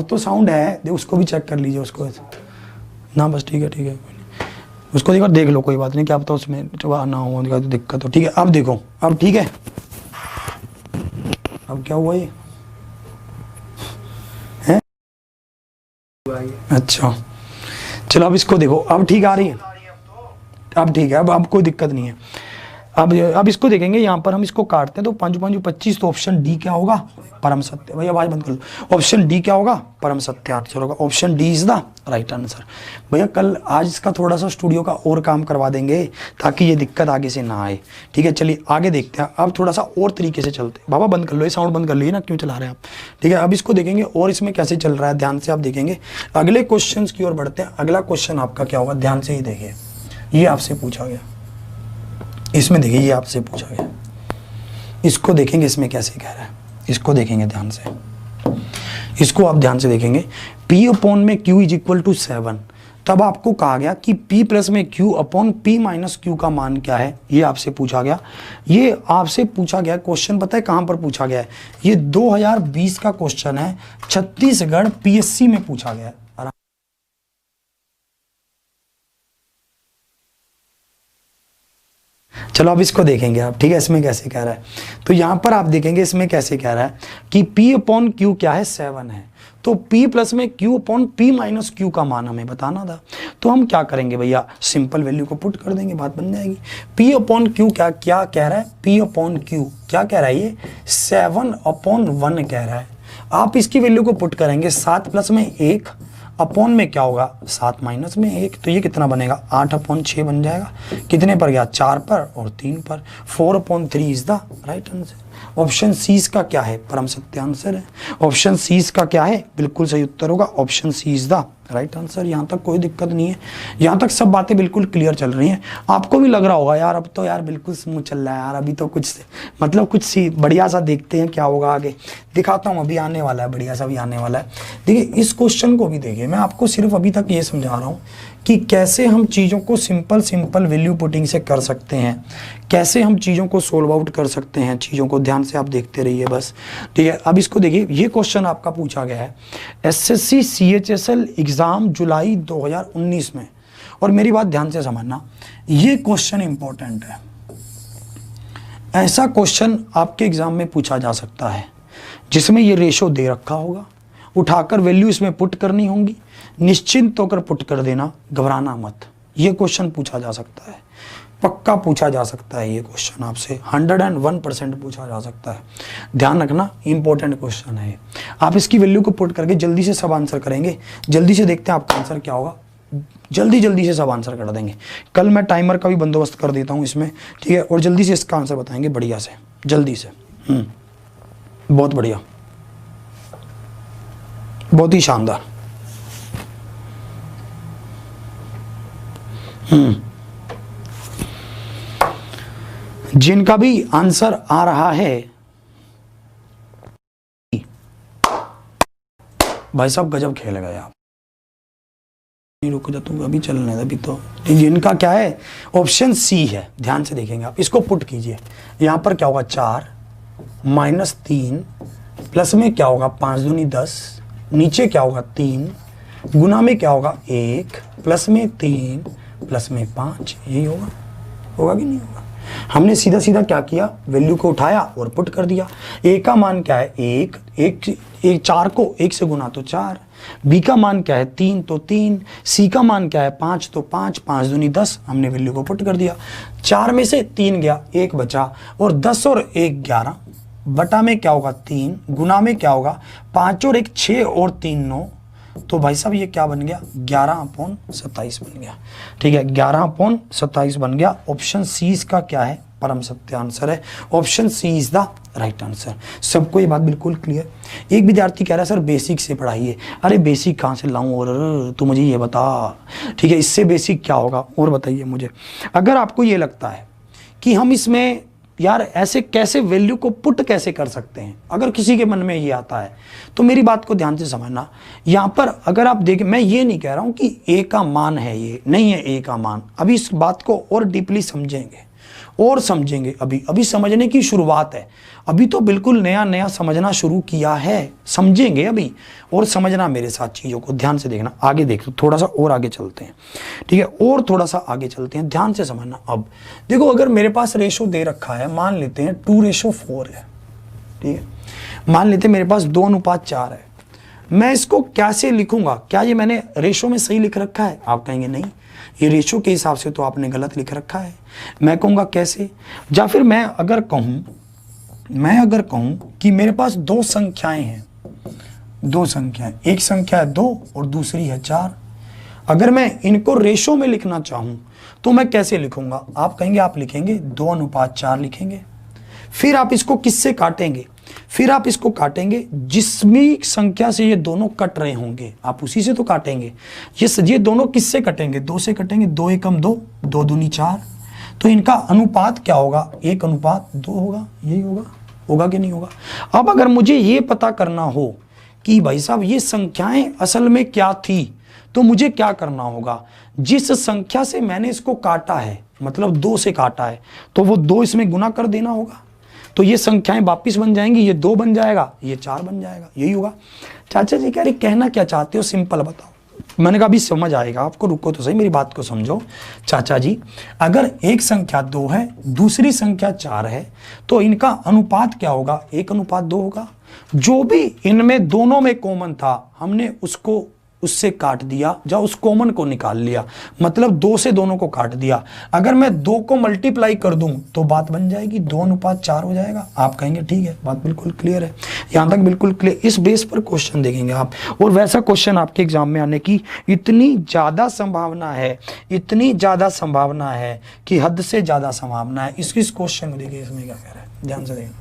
तो साउंड है, उसको भी चेक कर लीजिए उसको ना, बस ठीक है उसको एक बार देख लो, कोई बात नहीं, क्या पता उसमें ना हो तो दिक्कत हो। ठीक है, अब देखो, अब ठीक है, अब क्या हुआ ये है? अच्छा चलो अब इसको देखो, अब ठीक आ रही है, अब ठीक है, अब कोई दिक्कत नहीं है। अब इसको देखेंगे, यहाँ पर हम इसको काटते हैं तो 5 5 25, तो ऑप्शन डी क्या होगा? परम सत्य। भैया आवाज बंद कर लो। ऑप्शन डी क्या होगा? परम सत्य आंसर होगा। Option D is the right answer. भैया कल आज इसका थोड़ा सा स्टूडियो का और काम करवा देंगे ताकि ये दिक्कत आगे से ना आए। ठीक है, चलिए आगे देखते हैं। अब थोड़ा सा और तरीके से चलते हैं। बाबा बंद कर लो, ये साउंड बंद कर लीजिए ना, क्यों चला रहे हैं आप? ठीक है, अब इसको देखेंगे और इसमें कैसे चल रहा है, ध्यान से आप देखेंगे। अगले क्वेश्चन की ओर बढ़ते हैं। अगला क्वेश्चन आपका क्या होगा, ध्यान से ही देखिए। ये आपसे पूछा गया, इसमें देखिए ये आपसे पूछा गया, इसको देखेंगे इसमें कैसे कह रहा है, इसको देखेंगे ध्यान से, इसको आप ध्यान से देखेंगे। P अपॉन में Q इज इक्वल टू 7, तब आपको कहा गया कि P प्लस में Q upon P minus Q का मान क्या है, ये आपसे पूछा गया। ये आपसे पूछा गया क्वेश्चन, पता है कहां पर पूछा गया है? ये 2020 का क्वेश्चन है, छत्तीसगढ़ PSC में पूछा गया है। चलो अब इसको देखेंगे आप, ठीक है, इसमें कैसे कह रहा है। तो यहां पर आप देखेंगे इसमें कैसे कह रहा है कि P अपॉन Q क्या है, 7 है, तो P प्लस में Q upon P minus Q का मान हमें बताना था। तो हम क्या करेंगे भैया, सिंपल वैल्यू को पुट कर देंगे, बात बन जाएगी। P अपॉन Q क्या क्या कह रहा है, P अपॉन Q क्या कह रहा है, ये 7 अपॉन 1 कह रहा है। आप इसकी वैल्यू को पुट करेंगे, 7 प्लस में 1 अपॉन में क्या होगा, 7 माइनस में 1, तो ये कितना बनेगा, 8 अपॉन 6 बन जाएगा। कितने पर गया, 4 पर और 3 पर। 4 upon 3 is the right answer. Option C इसका क्या है, परम सत्य आंसर है। ऑप्शन सी इसका क्या है, बिल्कुल सही उत्तर होगा। Option C is the right answer. यहाँ तक कोई दिक्कत नहीं है, यहाँ तक सब बातें बिल्कुल क्लियर चल रही हैं। आपको भी लग रहा होगा यार अब तो यार बिल्कुल स्मूथ चल रहा है यार, अभी तो कुछ मतलब कुछ सी बढ़िया सा देखते हैं क्या होगा आगे, दिखाता हूँ। अभी आने वाला है, बढ़िया सा भी आने वाला है। देखिए इस क्वेश्चन को भी देखिए, मैं आपको सिर्फ अभी तक ये समझा रहा हूँ कि कैसे हम चीज़ों को सिंपल वैल्यू पुटिंग से कर सकते हैं, कैसे हम चीज़ों को सोल्व आउट कर सकते हैं। चीज़ों को ध्यान से आप देखते रहिए बस, ठीक है। अब इसको देखिए, ये क्वेश्चन आपका पूछा गया है SSC CHSL एग्ज़ाम जुलाई 2019 में, और मेरी बात ध्यान से समझना, ये क्वेश्चन इंपॉर्टेंट है। ऐसा क्वेश्चन आपके एग्ज़ाम में पूछा जा सकता है जिसमें ये रेशो दे रखा होगा, उठाकर वैल्यू इसमें पुट करनी होगी, निश्चिंत होकर पुट कर देना, घबराना मत। ये क्वेश्चन पूछा जा सकता है, पक्का पूछा जा सकता है। ये क्वेश्चन आपसे 101% पूछा जा सकता है, ध्यान रखना, इंपॉर्टेंट क्वेश्चन है। आप इसकी वैल्यू को पुट करके जल्दी से सब आंसर करेंगे। जल्दी से देखते हैं आपका आंसर क्या होगा, जल्दी से सब आंसर कर देंगे। कल मैं टाइमर का भी बंदोबस्त कर देता हूँ इसमें, ठीक है, और जल्दी से इसका आंसर बताएंगे बढ़िया से, जल्दी से। बहुत बढ़िया, बहुत ही शानदार। जिनका भी आंसर आ रहा है भाई साहब गजब खेल गए आप। रुक जा तू, अभी चलने दे, अभी तो। जिनका क्या है, ऑप्शन सी है, ध्यान से देखेंगे आप, इसको पुट कीजिए। यहां पर क्या होगा, 4 माइनस 3 प्लस में क्या होगा, 5 दूनी 10, नीचे क्या होगा 3, गुना में क्या होगा 1, प्लस में 3 प्लस में 5, यही होगा। होगा कि नहीं होगा? हमने सीधा सीधा क्या किया, वैल्यू को उठाया और पुट कर दिया। ए का मान क्या है, 1, 4 को 1 से गुना तो 4, बी का मान क्या है 3 तो 3, सी का मान क्या है 5 तो 5, 5 दूनी 10, हमने वैल्यू को पुट कर दिया। 4 में से 3 गया, 1 बचा, और 10 और 1 11, बटा में क्या होगा 3, गुना में क्या होगा 5 और 1 6 और 3 9, तो भाई साहब ये क्या बन गया, 11/27 बन गया। ठीक है, 11/27 बन गया। ऑप्शन सी इसका क्या है, परम सत्य आंसर है। Option C is the right answer. सबको ये बात बिल्कुल क्लियर। एक विद्यार्थी कह रहा है सर बेसिक से पढ़ाइए। अरे बेसिक कहाँ से लाऊं, और तू मुझे ये बता, ठीक है, इससे बेसिक क्या होगा और बताइए मुझे। अगर आपको ये लगता है कि हम इसमें यार ऐसे कैसे वैल्यू को पुट कैसे कर सकते हैं, अगर किसी के मन में ये आता है तो मेरी बात को ध्यान से समझना। यहाँ पर अगर आप देखें, मैं ये नहीं कह रहा हूँ कि ए का मान है, ये नहीं है ए का मान। अभी इस बात को और डीपली समझेंगे और समझेंगे, अभी समझने की शुरुआत है। अभी तो बिल्कुल नया नया समझना शुरू किया है, समझेंगे अभी। और समझना मेरे साथ चीज़ों को, ध्यान से देखना। आगे देखो, थोड़ा सा और आगे चलते हैं, ठीक है, और थोड़ा सा आगे चलते हैं, ध्यान से समझना। अब देखो, अगर मेरे पास रेशो दे रखा है, मान लेते हैं 2:4 है, ठीक है, मान लेते हैं मेरे पास 2:4 है, मैं इसको कैसे लिखूंगा? क्या ये मैंने रेशो में सही लिख रखा है? आप कहेंगे नहीं, ये रेशो के हिसाब से तो आपने गलत लिख रखा है। मैं कहूँगा कैसे? या फिर मैं अगर कहूँ कि मेरे पास दो संख्याएं हैं, दो संख्याएं, एक संख्या है 2 और दूसरी है 4। अगर मैं इनको रेशो में लिखना चाहूँ तो मैं कैसे लिखूंगा? आप कहेंगे, आप लिखेंगे 2:4 लिखेंगे। फिर आप इसको किससे काटेंगे? फिर आप इसको काटेंगे जिसमें संख्या से ये दोनों कट रहे होंगे, आप उसी से तो काटेंगे। ये दोनों किससे कटेंगे? 2 से कटेंगे। 2 एकम 2, 2 दूनी 4। तो इनका अनुपात क्या होगा? 1:2 होगा। यही होगा कि नहीं होगा? अब अगर मुझे ये पता करना हो कि भाई साहब ये संख्याएं असल में क्या थी, तो मुझे क्या करना होगा? जिस संख्या से मैंने इसको काटा है, मतलब 2 से काटा है, तो वो 2 इसमें गुना कर देना होगा। तो ये संख्याएं वापिस बन जाएंगी, ये 2 बन जाएगा, ये 4 बन जाएगा। यही होगा। चाचा जी कह रहे कहना क्या चाहते हो, सिंपल बताओ। मैंने कहा अभी समझ आएगा आपको, रुको तो सही, मेरी बात को समझो। चाचा जी, अगर एक संख्या 2 है, दूसरी संख्या 4 है, तो इनका अनुपात क्या होगा? 1:2 होगा। जो भी इनमें दोनों में कॉमन था, हमने उसको उससे काट दिया, या उस कॉमन को निकाल लिया, मतलब 2 से दोनों को काट दिया। अगर मैं 2 को मल्टीप्लाई कर दूं तो बात बन जाएगी, 2:4 हो जाएगा। आप कहेंगे ठीक है, बात बिल्कुल क्लियर है, यहां तक बिल्कुल क्लियर। इस बेस पर क्वेश्चन देखेंगे आप, और वैसा क्वेश्चन आपके एग्जाम में आने की इतनी ज्यादा संभावना है, इतनी ज्यादा संभावना है कि हद से ज्यादा संभावना है। इस क्वेश्चन को देखिए, इसमें क्या कह रहा है, ध्यान से देखना,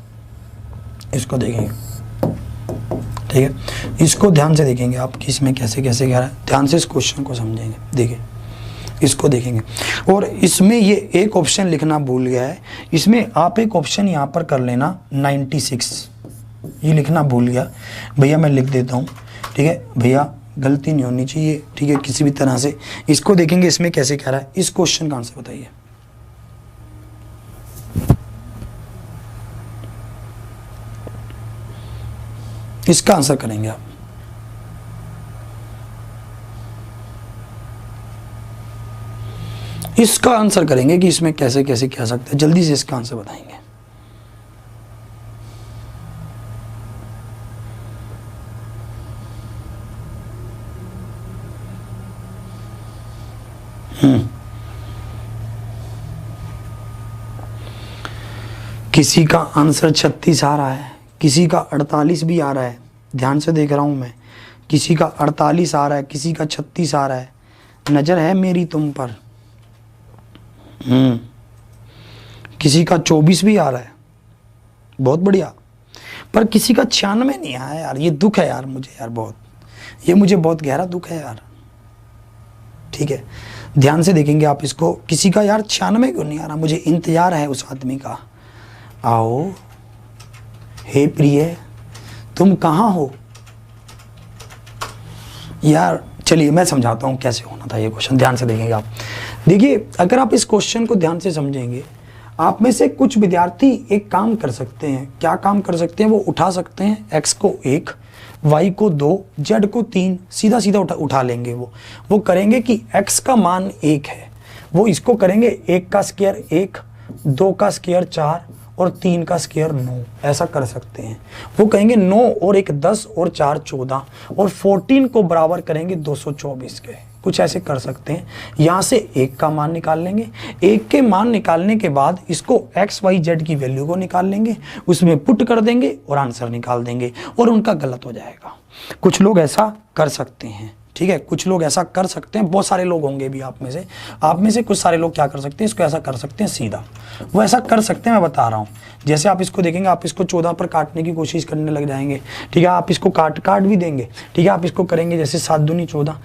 इसको देखेंगे, ठीक है, इसको ध्यान से देखेंगे आप कि इसमें कैसे कैसे कह रहा है। ध्यान से इस क्वेश्चन को समझेंगे, देखिए इसको देखेंगे। और इसमें ये एक ऑप्शन लिखना भूल गया है, इसमें आप एक ऑप्शन यहाँ पर कर लेना 96, ये लिखना भूल गया भैया, मैं लिख देता हूँ, ठीक है भैया, गलती नहीं होनी चाहिए, ठीक है, किसी भी तरह से। इसको देखेंगे इसमें कैसे कह रहा है। इस क्वेश्चन का आंसर बताइए। इसका आंसर करेंगे आप। इसका आंसर करेंगे कि इसमें कैसे कैसे कह सकते हैं, जल्दी से इसका आंसर बताएंगे। किसी का आंसर 36 आ रहा है, किसी का 48 भी आ रहा है, ध्यान से देख रहा हूं मैं। किसी का 48 आ रहा है, किसी का 36 आ रहा है। नजर है मेरी तुम पर। किसी का 24 भी आ रहा है, बहुत बढ़िया। पर किसी का 96 नहीं आया यार, ये दुख है यार मुझे, यार बहुत, ये मुझे बहुत गहरा दुख है यार। ठीक है, ध्यान से देखेंगे आप इसको। किसी का यार 96 क्यों नहीं आ रहा, मुझे इंतजार है उस आदमी का। आओ, हे प्रिय, तुम कहाँ हो यार? चलिए मैं समझाता हूँ कैसे होना था ये क्वेश्चन, ध्यान से देखेंगे आप। देखिए, अगर आप इस क्वेश्चन को ध्यान से समझेंगे, आप में से कुछ विद्यार्थी एक काम कर सकते हैं। क्या काम कर सकते हैं? वो उठा सकते हैं x को 1, y को 2, z को 3, सीधा सीधा उठा लेंगे। वो करेंगे कि x का मान 1 है, वो इसको करेंगे 1 का स्क्वायर 1, 2 का स्क्वायर 4 और 3 का स्क्वायर 9, ऐसा कर सकते हैं। वो कहेंगे 9 और 1 10 और 4 14 और 14 को बराबर करेंगे 224 के, कुछ ऐसे कर सकते हैं। यहाँ से 1 का मान निकाल लेंगे, 1 के मान निकालने के बाद इसको x y z की वैल्यू को निकाल लेंगे, उसमें पुट कर देंगे और आंसर निकाल देंगे, और उनका गलत हो जाएगा। कुछ लोग ऐसा कर सकते हैं, ठीक है, कुछ लोग ऐसा कर सकते हैं, बहुत सारे लोग होंगे भी आप में से कुछ सारे लोग क्या कर सकते हैं, इसको ऐसा कर सकते हैं सीधा, वो ऐसा कर सकते हैं, मैं बता रहा हूँ। जैसे आप इसको देखेंगे, आप इसको 14 पर काटने की कोशिश करने लग जाएंगे, ठीक है, आप इसको काट भी देंगे, ठीक है, आप इसको करेंगे जैसे 7 दूनी 14,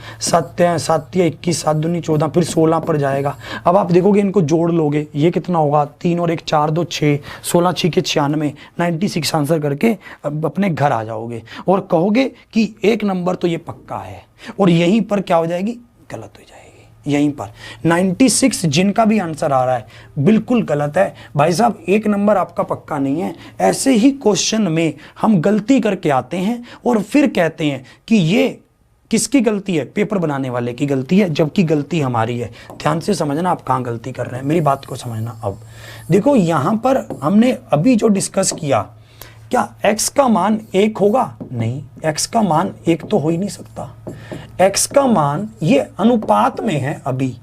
7 या 21, 7 दूनी 14, फिर 16 पर जाएगा। अब आप देखोगे, इनको जोड़ लोगे, ये कितना होगा, 3 और 1 4 2 6, 16 6 के 96, 96 आंसर करके अपने घर आ जाओगे और कहोगे कि 1 नंबर तो ये पक्का है, और यहीं पर क्या हो जाएगी, गलत हो जाएगी। यहीं पर 96 जिनका भी आंसर आ रहा है बिल्कुल गलत है भाई साहब, 1 नंबर आपका पक्का नहीं है। ऐसे ही क्वेश्चन में हम गलती करके आते हैं और फिर कहते हैं कि ये किसकी गलती है, पेपर बनाने वाले की गलती है, जबकि गलती हमारी है। ध्यान से समझना आप कहां गलती कर रहे हैं, मेरी बात को समझना। अब देखो यहां पर हमने अभी जो डिस्कस किया, क्या x का मान 1 होगा? नहीं, x का मान 1 तो हो ही नहीं सकता। x का मान ये अनुपात में है अभी,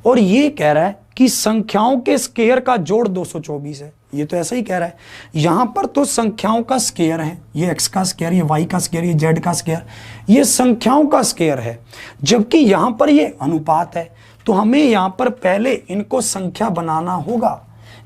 और ये कह रहा है कि संख्याओं के स्क्वायर का जोड़ 224 है। ये तो ऐसा ही कह रहा है। यहां पर तो संख्याओं का स्क्वायर है, ये x का स्क्वायर, ये y का स्क्वायर, ये z का स्क्वायर, ये संख्याओं का स्क्वायर है, जबकि यहां पर ये अनुपात है। तो हमें यहां पर पहले इनको संख्या बनाना होगा,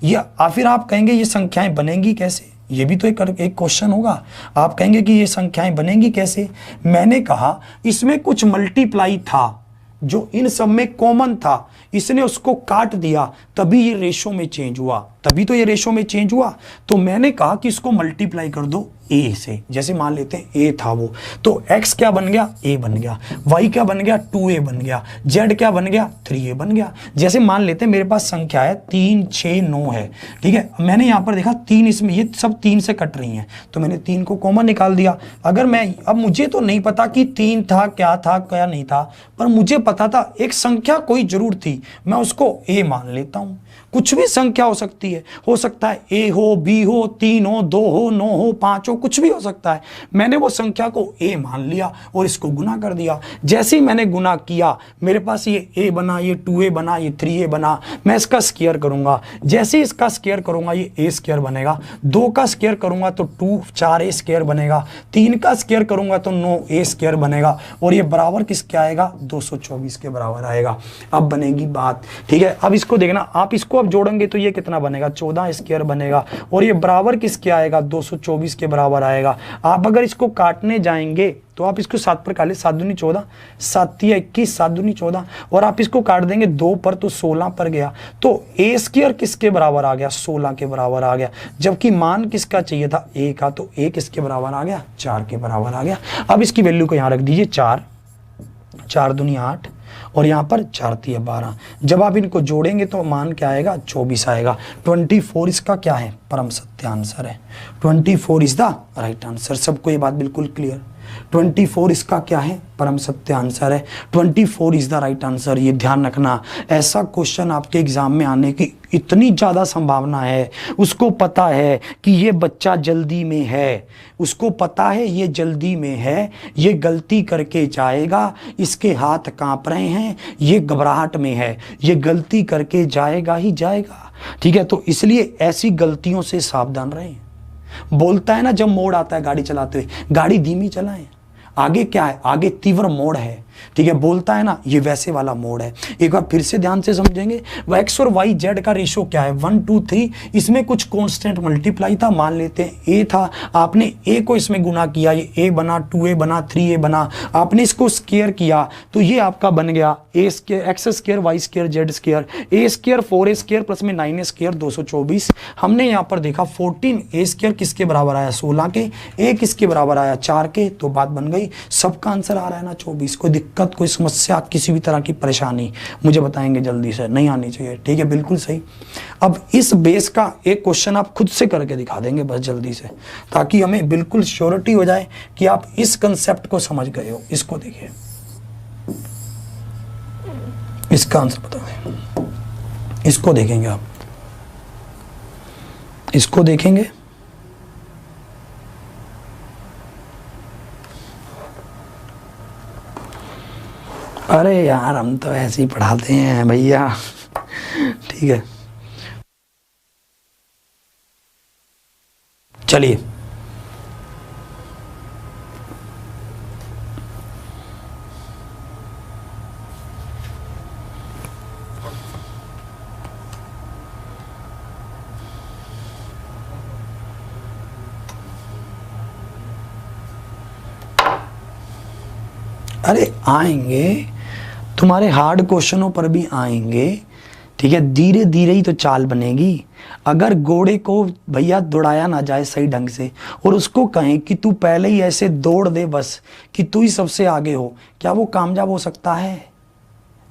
या फिर आप कहेंगे ये संख्याएं बनेंगी कैसे, ये भी तो एक क्वेश्चन होगा। आप कहेंगे कि ये संख्याएं बनेंगी कैसे। मैंने कहा इसमें कुछ मल्टीप्लाई था जो इन सब में कॉमन था, इसने उसको काट दिया, तभी ये रेशो में चेंज हुआ, तभी तो ये रेशो में चेंज हुआ। तो मैंने कहा कि इसको मल्टीप्लाई कर दो a से, जैसे मान लेते हैं a था वो, तो x क्या बन गया, a बन गया, y क्या बन गया, 2a बन गया, z क्या बन गया, 3a बन गया। जैसे मान लेते हैं मेरे पास संख्या है 3, 6, 9 है, ठीक है। मैंने यहाँ पर देखा 3, इसमें ये सब 3 से कट रही हैं, तो मैंने 3 को कॉमन निकाल दिया। अगर मैं, अब मुझे तो नहीं पता कि 3 था क्या नहीं था, पर मुझे पता था एक संख्या कोई जरूर थी, मैं उसको a मान लेता हूँ। कुछ भी संख्या हो सकती है, हो सकता है a हो, b हो, 3 हो, 2 हो, 9 हो, 5 हो, कुछ भी हो सकता है। मैंने वो संख्या को a मान लिया और इसको गुना कर दिया। जैसे ही मैंने गुना किया मेरे पास ये a बना, ये 2a बना, ये 3a बना। मैं इसका स्क्वायर करूंगा, जैसे इसका स्क्वायर करूंगा ये a स्क्वायर बनेगा, 2 का स्क्वायर करूंगा तो 4a स्क्वायर बनेगा, 3 का स्क्वायर करूंगा तो 9a स्क्वायर बनेगा, और ये बराबर किसके आएगा, 224 के बराबर आएगा। अब बनेगी बात, ठीक है। अब इसको देखना, आप इसको अब जोड़ेंगे तो ये कितना बनेगा, 14 स्क्वायर बनेगा, और ये बराबर किसके आएगा, 224 के बराबर आएगा। आप अगर इसको काटने जाएंगे तो आप इसको 7 पर काट ले, 7 दूनी 14, 7 तिया 21, 7 दूनी 14, और आप इसको काट देंगे 2 पर तो 16 पर गया, तो a स्क्वायर किसके बराबर आ गया, 16 के बराबर आ गया। जबकि मान किसका चाहिए था, a का, तो a किसके बराबर आ गया, 4 के बराबर आ गया। अब इसकी वैल्यू को यहाँ रख दीजिए, 4 दूनी 8, और यहाँ पर 4 तिया 12। जब आप इनको जोड़ेंगे तो मान क्या आएगा, 24 आएगा। 24 इसका क्या है, परम सत्य आंसर है। 24 इज द राइट आंसर। सबको ये बात बिल्कुल क्लियर, 24 इसका क्या है, परम सत्य आंसर है। 24 इज द राइट आंसर। ये ध्यान रखना, ऐसा क्वेश्चन आपके एग्जाम में आने की इतनी ज़्यादा संभावना है। उसको पता है कि ये बच्चा जल्दी में है, उसको पता है ये जल्दी में है, ये गलती करके जाएगा, इसके हाथ कांप रहे हैं, ये घबराहट में है, ये गलती करके जाएगा ही जाएगा, ठीक है। तो इसलिए ऐसी गलतियों से सावधान रहें। बोलता है ना, जब मोड़ आता है गाड़ी चलाते हुए, गाड़ी धीमी चलाएं, आगे क्या है, आगे तीव्र मोड़ है, ठीक है। बोलता है ना, ये वैसे वाला मोड है। एक बार फिर से ध्यान से समझेंगे, x और y z का रेशो क्या है, 1 2 3। इसमें कुछ कांस्टेंट मल्टीप्लाई था, मान लेते हैं a था, आपने a को इसमें गुना किया, ये a बना, 2a बना, 3a बना, आपने इसको स्क्वायर किया तो ये आपका बन गया a square, x square, y square, z square, a square 4a square plus में 9a स्क्वायर 224। हमने यहाँ पर देखा 14a स्क्वायर किसके बराबर आया, 16 के, a किसके बराबर आया, 4 के। तो बात बन गई, सबका आंसर आ रहा है ना 24। कोई दिक्कत, कोई समस्या, किसी भी तरह की परेशानी मुझे बताएंगे जल्दी से, नहीं आनी चाहिए, ठीक है, बिल्कुल सही। अब इस बेस का एक क्वेश्चन आप खुद से करके दिखा देंगे बस जल्दी से, ताकि हमें बिल्कुल श्योरिटी हो जाए कि आप इस कंसेप्ट को समझ गए हो। इसको देखिए, इसका आंसर बता दें, इसको देखेंगे आप, इसको देखेंगे, अरे यार हम तो ऐसे ही पढ़ाते हैं भैया, ठीक है। चलिए, अरे आएंगे, तुम्हारे हार्ड क्वेश्चनों पर भी आएंगे, ठीक है। धीरे धीरे ही तो चाल बनेगी। अगर घोड़े को भैया दौड़ाया ना जाए सही ढंग से, और उसको कहें कि तू पहले ही ऐसे दौड़ दे बस कि तू ही सबसे आगे हो, क्या वो कामयाब हो सकता है?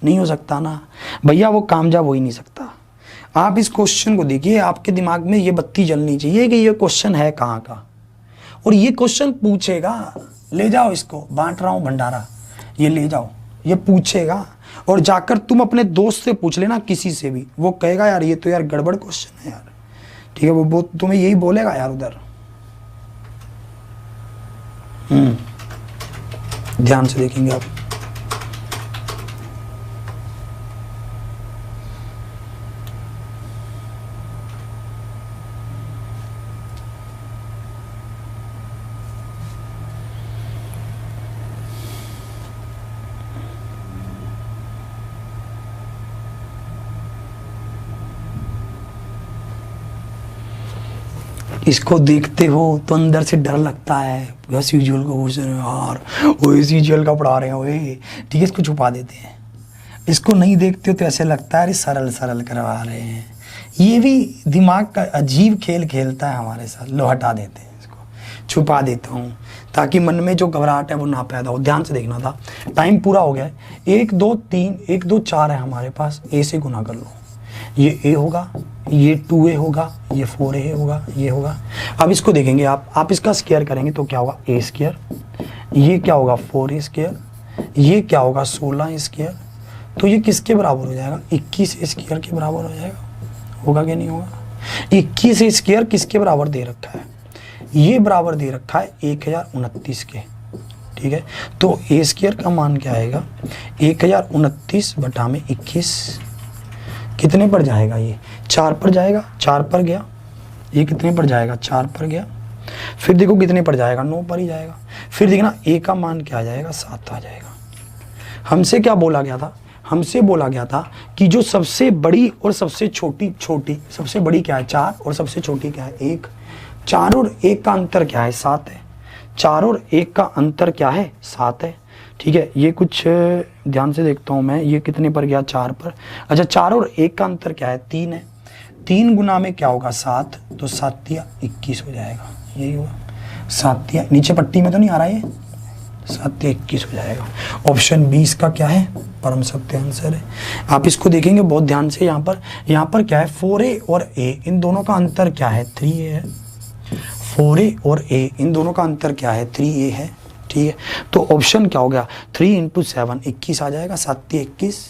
नहीं हो सकता ना भैया, वो कामयाब हो ही नहीं सकता। आप इस क्वेश्चन को देखिए, आपके दिमाग में ये बत्ती जलनी चाहिए कि ये क्वेश्चन है कहाँ का, और ये क्वेश्चन पूछेगा। ले जाओ इसको, बांट रहा हूँ भंडारा, ये ले जाओ, ये पूछेगा। और जाकर तुम अपने दोस्त से पूछ लेना, किसी से भी, वो कहेगा यार ये तो यार गड़बड़ क्वेश्चन है यार, ठीक है, वो तुम्हें यही बोलेगा यार उधर। ध्यान से देखेंगे आप। इसको देखते हो तो अंदर से डर लगता है, एस यूजुअल को पूछ रहे हो यार, वो एस यूजुअल का पढ़ा रहे हो ये, ठीक है, इसको छुपा देते हैं। इसको नहीं देखते हो तो ऐसे लगता है अरे सरल सरल करवा रहे हैं। ये भी दिमाग का अजीब खेल खेलता है हमारे साथ। लो हटा देते हैं, इसको छुपा देता हूँ ताकि मन में जो घबराहट है वो ना पैदा हो। ध्यान से देखना था, टाइम पूरा हो गया है। 1 2 3 1 2 4 है हमारे पास, ए से गुना कर लो, ये ए होगा, ये 2a होगा, ये 4a होगा, ये होगा। अब इसको देखेंगे आप इसका स्क्वायर करेंगे तो क्या होगा, a स्क्वायर, ये क्या होगा 4a स्क्वायर, ये क्या होगा 16 स्क्वायर। तो ये किसके बराबर हो जाएगा, 21 स्क्वायर के बराबर हो जाएगा। होगा कि नहीं होगा? 21 स्क्वायर किसके बराबर दे रखा है, ये बराबर दे रखा है 1029 के, ठीक है। तो a स्क्वायर का मान क्या आएगा, 1029 बटा में 21, कितने पर जाएगा, ये 4 पर जाएगा, 4 पर गया, ये कितने पर जाएगा, 4 पर गया, फिर देखो कितने पर जाएगा, 9 पर ही जाएगा। फिर देखना a का मान क्या आ जाएगा, 7 आ जाएगा। हमसे क्या बोला गया था, हमसे बोला गया था कि जो सबसे बड़ी और सबसे छोटी, सबसे बड़ी क्या है 4 और सबसे छोटी क्या है 1। 4 और 1 का अंतर क्या है 7 है, 4 और 1 का अंतर क्या है 7 है, ठीक है। ये कुछ ध्यान से देखता हूँ मैं, ये कितने पर गया 4 पर। अच्छा 4 और 1 का अंतर क्या है 3 है, 3 गुना में क्या होगा 7, तो 7 या 21 हो जाएगा, यही होगा 7 या, नीचे पट्टी में तो नहीं आ रहा ये, 7 या 21 हो जाएगा। ऑप्शन 20 का क्या है, परम सत्य आंसर है। आप इसको देखेंगे बहुत ध्यान से, यहाँ पर क्या है 4a और a, इन दोनों का अंतर क्या है 3a है। 4a और a इन दोनों का अंतर क्या है 3a है, ठीक है। तो ऑप्शन क्या हो गया 3 × 7 21 आ जाएगा, 7 या 21।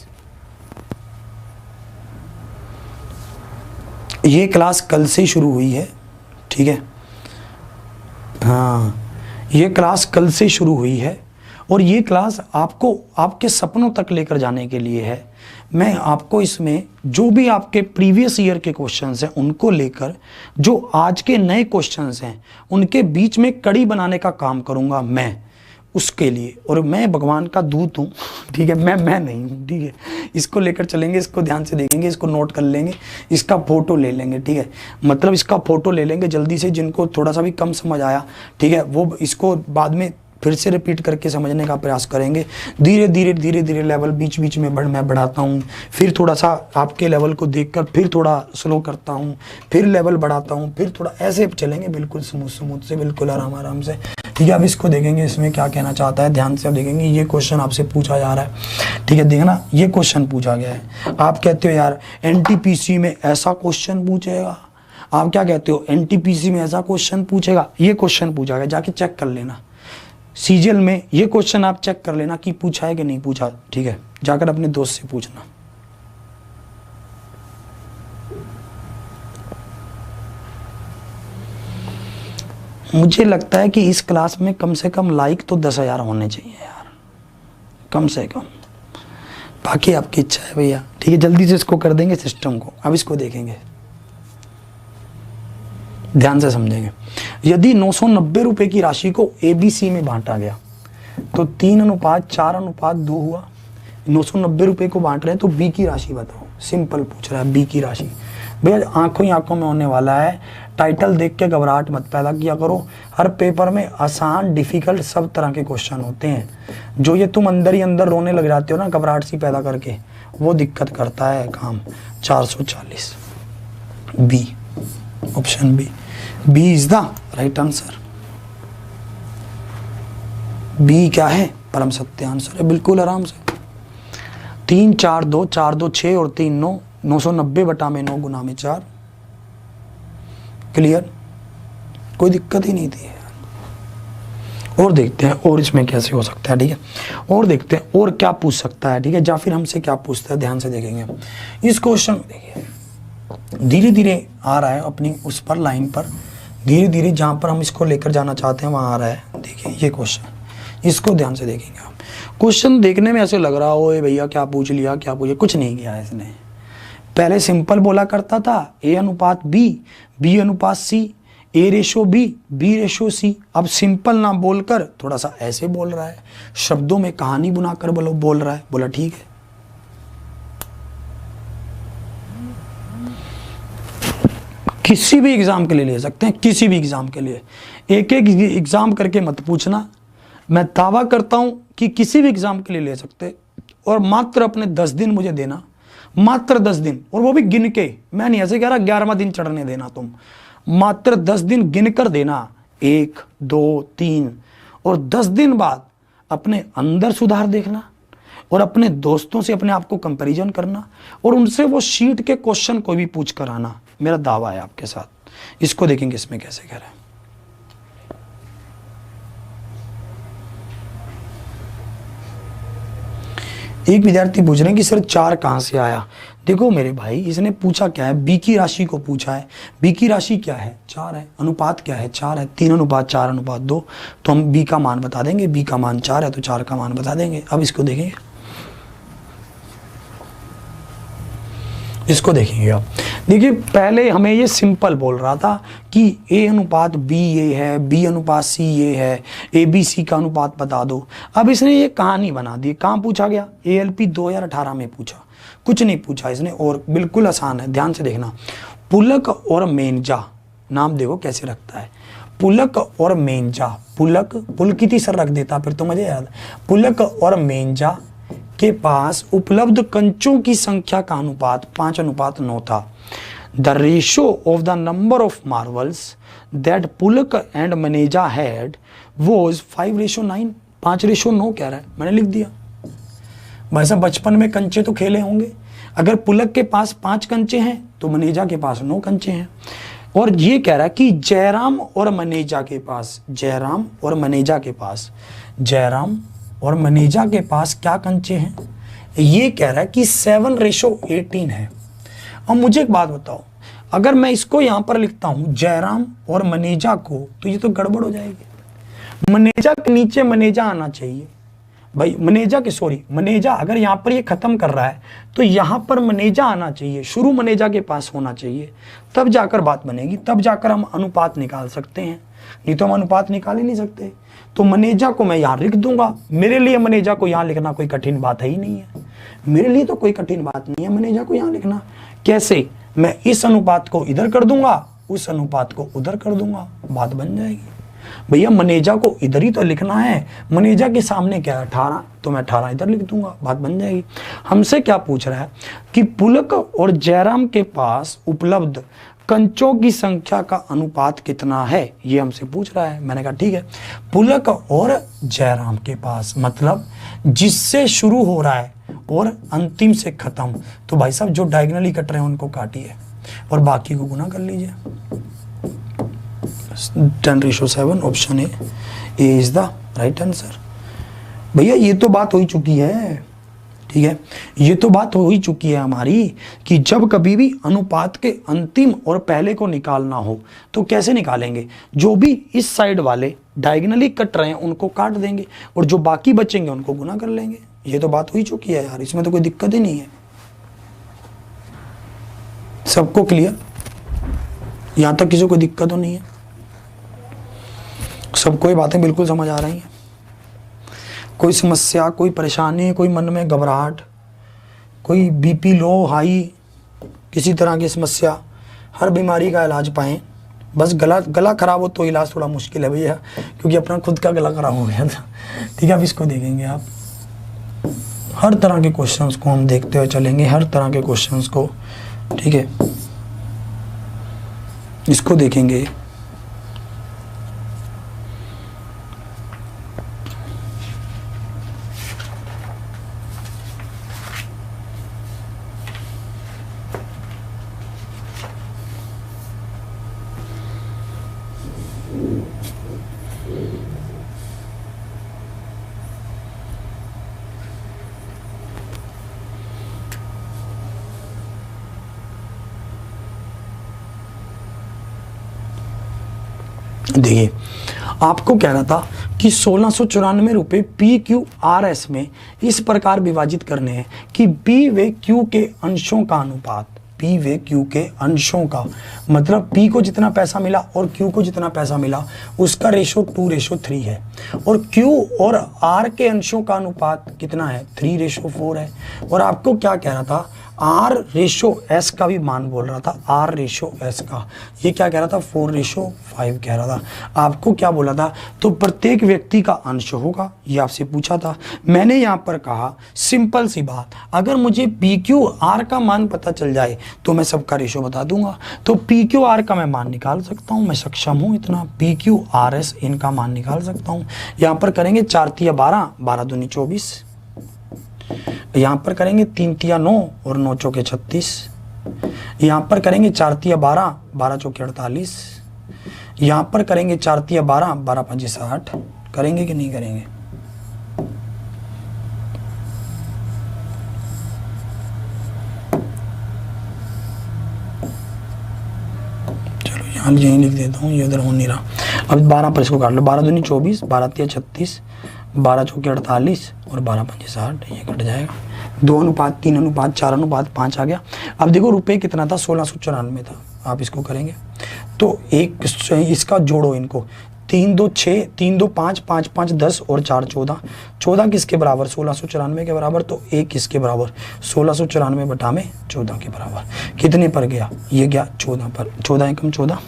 ये क्लास कल से शुरू हुई है, ठीक है, हाँ ये क्लास कल से शुरू हुई है और ये क्लास आपको आपके सपनों तक लेकर जाने के लिए है। मैं आपको इसमें जो भी आपके प्रीवियस ईयर के क्वेश्चंस हैं उनको लेकर जो आज के नए क्वेश्चंस हैं उनके बीच में कड़ी बनाने का काम करूंगा मैं उसके लिए, और मैं भगवान का दूत हूँ, ठीक है, मैं नहीं हूँ, ठीक है। इसको लेकर चलेंगे, इसको ध्यान से देखेंगे, इसको नोट कर लेंगे, इसका फोटो ले लेंगे, ठीक है, मतलब इसका फोटो ले लेंगे जल्दी से। जिनको थोड़ा सा भी कम समझ आया, ठीक है, वो इसको बाद में फिर से रिपीट करके समझने का प्रयास करेंगे। धीरे धीरे लेवल बीच बीच में मैं बढ़ाता हूँ, फिर थोड़ा सा आपके लेवल को देखकर फिर थोड़ा स्लो करता हूँ, फिर लेवल बढ़ाता हूँ, फिर थोड़ा ऐसे चलेंगे, बिल्कुल स्मूथ से, बिल्कुल आराम से, ठीक है। अब इसको देखेंगे इसमें क्या कहना चाहता है, ध्यान से अब देखेंगे। ये क्वेश्चन आपसे पूछा जा रहा है, ठीक है, देखना ये क्वेश्चन पूछा गया है। आप कहते हो यार NTPC में ऐसा क्वेश्चन पूछेगा, आप क्या कहते हो NTPC में ऐसा क्वेश्चन पूछेगा, ये क्वेश्चन पूछा गया, जाके चेक कर लेना सीजीएल में, ये क्वेश्चन आप चेक कर लेना कि पूछा है कि नहीं पूछा, ठीक है, जाकर अपने दोस्त से पूछना। मुझे लगता है कि इस क्लास में कम से कम लाइक तो 10,000 होने चाहिए यार, कम से कम, बाकी आपकी इच्छा है भैया, ठीक है। जल्दी से इसको कर देंगे सिस्टम को। अब इसको देखेंगे, ध्यान से समझेंगे। यदि 990 रुपए की राशि को ABC में बांटा गया तो 3:4:2 हुआ। 990 रुपए को बांट रहे हैं तो B की राशि बताओ, सिंपल पूछ रहा है B की राशि। भैया आंखों ही आंखों में होने वाला है, टाइटल देख के घबराहट मत पैदा किया करो। हर पेपर में आसान डिफिकल्ट सब तरह के क्वेश्चन होते हैं, जो ये तुम अंदर ही अंदर रोने लग जाते हो ना घबराहट सी पैदा करके, वो दिक्कत करता है काम। 440 B, option B is the right answer. B क्या है, परम सत्य आंसर है, बिल्कुल आराम से। 3 4 2 4 2 6 और 3 9, 990 बटा में 9 गुना में 4। क्लियर, कोई दिक्कत ही नहीं थी। और देखते हैं और इसमें कैसे हो सकता है, ठीक है। और देखते हैं और क्या पूछ सकता है, ठीक है, या फिर हमसे क्या पूछता है, ध्यान से देखेंगे इस क्वेश्चन। देखिए धीरे धीरे आ रहा है अपनी उस पर लाइन पर, धीरे धीरे जहाँ पर हम इसको लेकर जाना चाहते हैं वहाँ आ रहा है। देखिए ये क्वेश्चन, इसको ध्यान से देखेंगे आप। क्वेश्चन देखने में ऐसे लग रहा हो भैया क्या पूछ लिया, क्या पूछे, कुछ नहीं किया है इसने। पहले सिंपल बोला करता था A अनुपात B, B अनुपात C, A ratio B, B ratio C। अब सिंपल ना बोलकर थोड़ा सा ऐसे बोल रहा है, शब्दों में कहानी बुनाकर बोल रहा है। बोला ठीक है, किसी भी एग्जाम के लिए ले सकते हैं, किसी भी एग्जाम के लिए। एक एक एग्जाम करके मत पूछना, मैं दावा करता हूं कि किसी भी एग्जाम के लिए ले सकते। और मात्र अपने 10 दिन मुझे देना, मात्र 10 दिन, और वो भी गिन के। मैं नहीं ऐसे कह रहा 11वां दिन चढ़ने देना, तुम मात्र 10 दिन गिन कर देना, 1 2 3। और 10 दिन बाद अपने अंदर सुधार देखना और अपने दोस्तों से अपने आप को कंपैरिजन करना और उनसे वो शीट के क्वेश्चन कोई भी पूछ कर आना। मेरा दावा है आपके साथ। इसको देखेंगे इसमें कैसे कह रहे हैं। एक विद्यार्थी पूछ रहे हैं कि सर 4 कहां से आया। देखो मेरे भाई, इसने पूछा क्या है, बी की राशि को पूछा है। बी की राशि क्या है, 4 है। अनुपात क्या है, 4 है। 3 अनुपात 4 अनुपात 2, तो हम बी का मान बता देंगे। बी का मान 4 है तो 4 का मान बता देंगे। अब इसको देखेंगे, इसको देखेंगे आप। देखिए पहले हमें ये सिंपल बोल रहा था कि A अनुपात B ये है, B अनुपात C ये है, ABC का अनुपात बता दो। अब इसने ये कहानी बना दी। कहाँ पूछा गया, ALP 2018 में पूछा, कुछ नहीं पूछा इसने। और बिल्कुल आसान है, ध्यान से देखना। पुलक और मेंजा, नाम देखो कैसे रखता है, पुलक और मेंजा। पुलक, पुलकित सर रख देता फिर तो मजे याद। पुलक और मेंजा के पास उपलब्ध कंचों की संख्या का अनुपात 5 अनुपात 9 था। The ratio of the number of marbles that Pulak and Maneja had was 5:9। 5:9 कह रहा है, मैंने लिख दिया। भाई साहब बचपन में कंचे तो खेले होंगे। अगर पुलक के पास 5 कंचे हैं तो मनेजा के पास 9 कंचे हैं। और ये कह रहा है कि जयराम और मनेजा के पास, जयराम और मनेजा के पास, जयराम और मनेजा के पास क्या कंचे हैं। ये कह रहा है कि 7:18 है। अब मुझे एक बात बताओ, अगर मैं इसको यहां पर लिखता हूं जयराम और मनेजा को, तो ये तो गड़बड़ हो जाएगी। मनेजा के नीचे मनेजा आना चाहिए भाई, मनेजा के सॉरी मनेजा अगर यहां पर ये खत्म कर रहा है तो यहां पर मनेजा आना चाहिए, शुरू मनेजा के पास होना चाहिए, तब जाकर बात बनेगी, तब जाकर हम अनुपात निकाल सकते हैं। नहीं तो हम अनुपात निकाल ही नहीं सकते। तो मनेजा को मैं यहां लिख दूंगा। मेरे लिए मनेजा को यहां लिखना कोई कठिन बात है ही नहीं है, मेरे लिए तो कोई कठिन बात नहीं है मनेजा को यहां लिखना। कैसे, मैं इस अनुपात को इधर कर दूंगा, उस अनुपात को उधर कर दूंगा, बात बन जाएगी। भैया मनेजा को इधर ही तो लिखना है, मनेजा के सामने क्या है 18, तो मैं 18 इधर लिख दूंगा, बात बन जाएगी। हमसे क्या पूछ रहा है कि पुलक और जयराम के पास उपलब्ध कंचों की संख्या का अनुपात कितना है, ये हमसे पूछ रहा है। मैंने कहा ठीक है, पुलक और जयराम के पास मतलब जिससे शुरू हो रहा है और अंतिम से खत्म। तो भाई साहब जो डायगोनली कट रहे हैं उनको काटिए और बाकी को गुना कर लीजिए। 10:7, option A is the right answer. भैया ये तो बात हो ही चुकी है, ठीक है, ये तो बात हो ही चुकी है हमारी कि जब कभी भी अनुपात के अंतिम और पहले को निकालना हो तो कैसे निकालेंगे, जो भी इस साइड वाले डायगोनली कट रहे हैं उनको काट देंगे और जो बाकी बचेंगे उनको गुना कर लेंगे। ये तो बात हो ही चुकी है यार, इसमें तो कोई दिक्कत ही नहीं है। सबको क्लियर, यहां तक किसी को दिक्कत तो नहीं है, सबको ये बातें बिल्कुल समझ आ रही हैं। कोई समस्या, कोई परेशानी, कोई मन में घबराहट, कोई बीपी लो हाई, किसी तरह की समस्या, हर बीमारी का इलाज पाएं। बस गला खराब हो तो इलाज थोड़ा मुश्किल है भैया, क्योंकि अपना खुद का गला खराब हो गया था। ठीक है, अब इसको देखेंगे आप, हर तरह के क्वेश्चंस को हम देखते हुए चलेंगे, हर तरह के क्वेश्चंस को, ठीक है, इसको देखेंगे। देखिए आपको कह रहा था कि 1694 रुपये PQRS में इस प्रकार विभाजित करने हैं कि P व Q के अंशों का अनुपात, P व Q के अंशों का मतलब P को जितना पैसा मिला और Q को जितना पैसा मिला उसका रेशो 2:3 है, और Q और R के अंशों का अनुपात कितना है 3:4 है। और आपको क्या कह रहा था R/S का भी मान बोल रहा था, R/S का, ये क्या कह रहा था 4:5 कह रहा था। आपको क्या बोला था, तो प्रत्येक व्यक्ति का अंश होगा, ये आपसे पूछा था। मैंने यहाँ पर कहा सिंपल सी बात, अगर मुझे PQR का मान पता चल जाए तो मैं सबका रेशो बता दूंगा। तो PQR का मैं मान निकाल सकता हूँ, मैं सक्षम हूँ इतना, PQRS इनका मान निकाल सकता हूँ। यहाँ पर करेंगे 4 तिया 12, 12 दूनी 24, यहाँ पर करेंगे 3 तिया 9 और 9 चौके 36, यहाँ पर करेंगे 4 तिया 12, 12 चौके 48, यहाँ पर करेंगे 4 तिया 12, 12 पंजे 60, करेंगे कि नहीं करेंगे? चलो यहाँ यहीं लिख देता हूँ, ये उधर हो नहीं रहा। अब 12 पर इसको काट लो, 12 दूनी 24, 12 तिया 36, 12 चौके 48 और 12 पंजे 60, ये कट जाएगा। 2:3:4:5 आ गया। अब देखो रुपए कितना था 1694 था, आप इसको करेंगे तो एक इसका जोड़ो, इनको 3 2 6, 3 2 5, 5 5 10 और 4 14, 14 किसके बराबर 1694 के बराबर, तो 1 किसके बराबर 1694 बटा में 14 के बराबर। कितने पर गया, ये गया 14 पर, 14 एकम 14,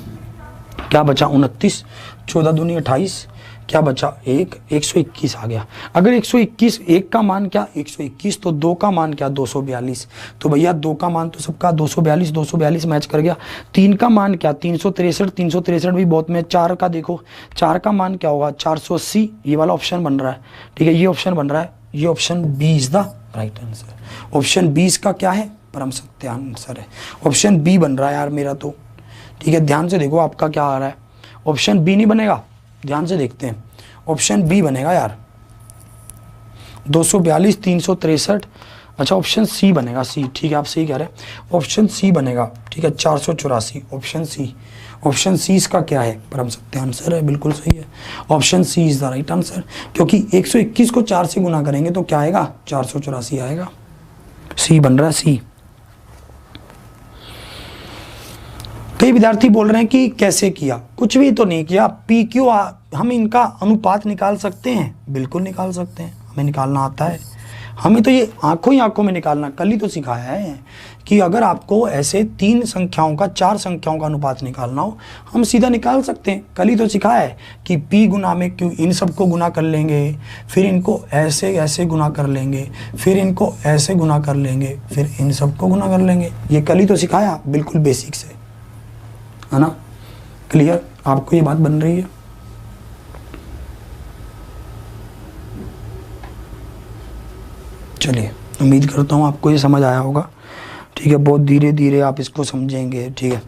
क्या बचा 29, 14 दूनी 28, क्या बचा 1, 121 आ गया। अगर 121 एक का मान क्या 121, तो 2 का मान क्या 242, तो भैया 2 का मान तो सबका 242, 242 मैच कर गया। 3 का मान क्या 363, 363 भी बहुत में। 4 का देखो, 4 का मान क्या होगा 480, ये वाला ऑप्शन बन रहा है, ठीक है, ये ऑप्शन बन रहा है, ये option B is the right answer. Option B इसका क्या है परम सत्य आंसर है, ऑप्शन बी बन रहा है यार मेरा तो, ठीक है। ध्यान से देखो आपका क्या आ रहा है, ऑप्शन बी नहीं बनेगा, ध्यान से देखते हैं, ऑप्शन बी बनेगा यार 242, 363, अच्छा ऑप्शन सी बनेगा, सी, ठीक है आप सही कह रहे हैं, ऑप्शन सी बनेगा, ठीक है 484, ऑप्शन सी, ऑप्शन सी इसका क्या है परम सत्य आंसर है, बिल्कुल सही है, option C is the right answer. क्योंकि 121 को 4 से गुना करेंगे तो क्या आएगा 484 आएगा, सी बन रहा है सी। कई विद्यार्थी बोल रहे हैं कि कैसे किया, कुछ भी तो नहीं किया, PQ हम इनका अनुपात निकाल सकते हैं, बिल्कुल निकाल सकते हैं, हमें निकालना आता है, हमें तो ये आंखों ही आंखों में निकालना, कल ही तो सिखाया है कि अगर आपको ऐसे 3 संख्याओं का 4 संख्याओं का अनुपात निकालना हो हम सीधा निकाल सकते हैं, कल ही तो सिखाया है कि P गुना में Q, इन सबको गुना कर लेंगे, फिर इनको ऐसे ऐसे गुना कर लेंगे, फिर इनको ऐसे गुना कर लेंगे, फिर इन सबको गुना कर लेंगे, ये कल ही तो सिखाया बिल्कुल बेसिक से, है ना। क्लियर, आपको ये बात बन रही है। चलिए उम्मीद करता हूँ आपको ये समझ आया होगा, ठीक है। बहुत धीरे धीरे आप इसको समझेंगे, ठीक है,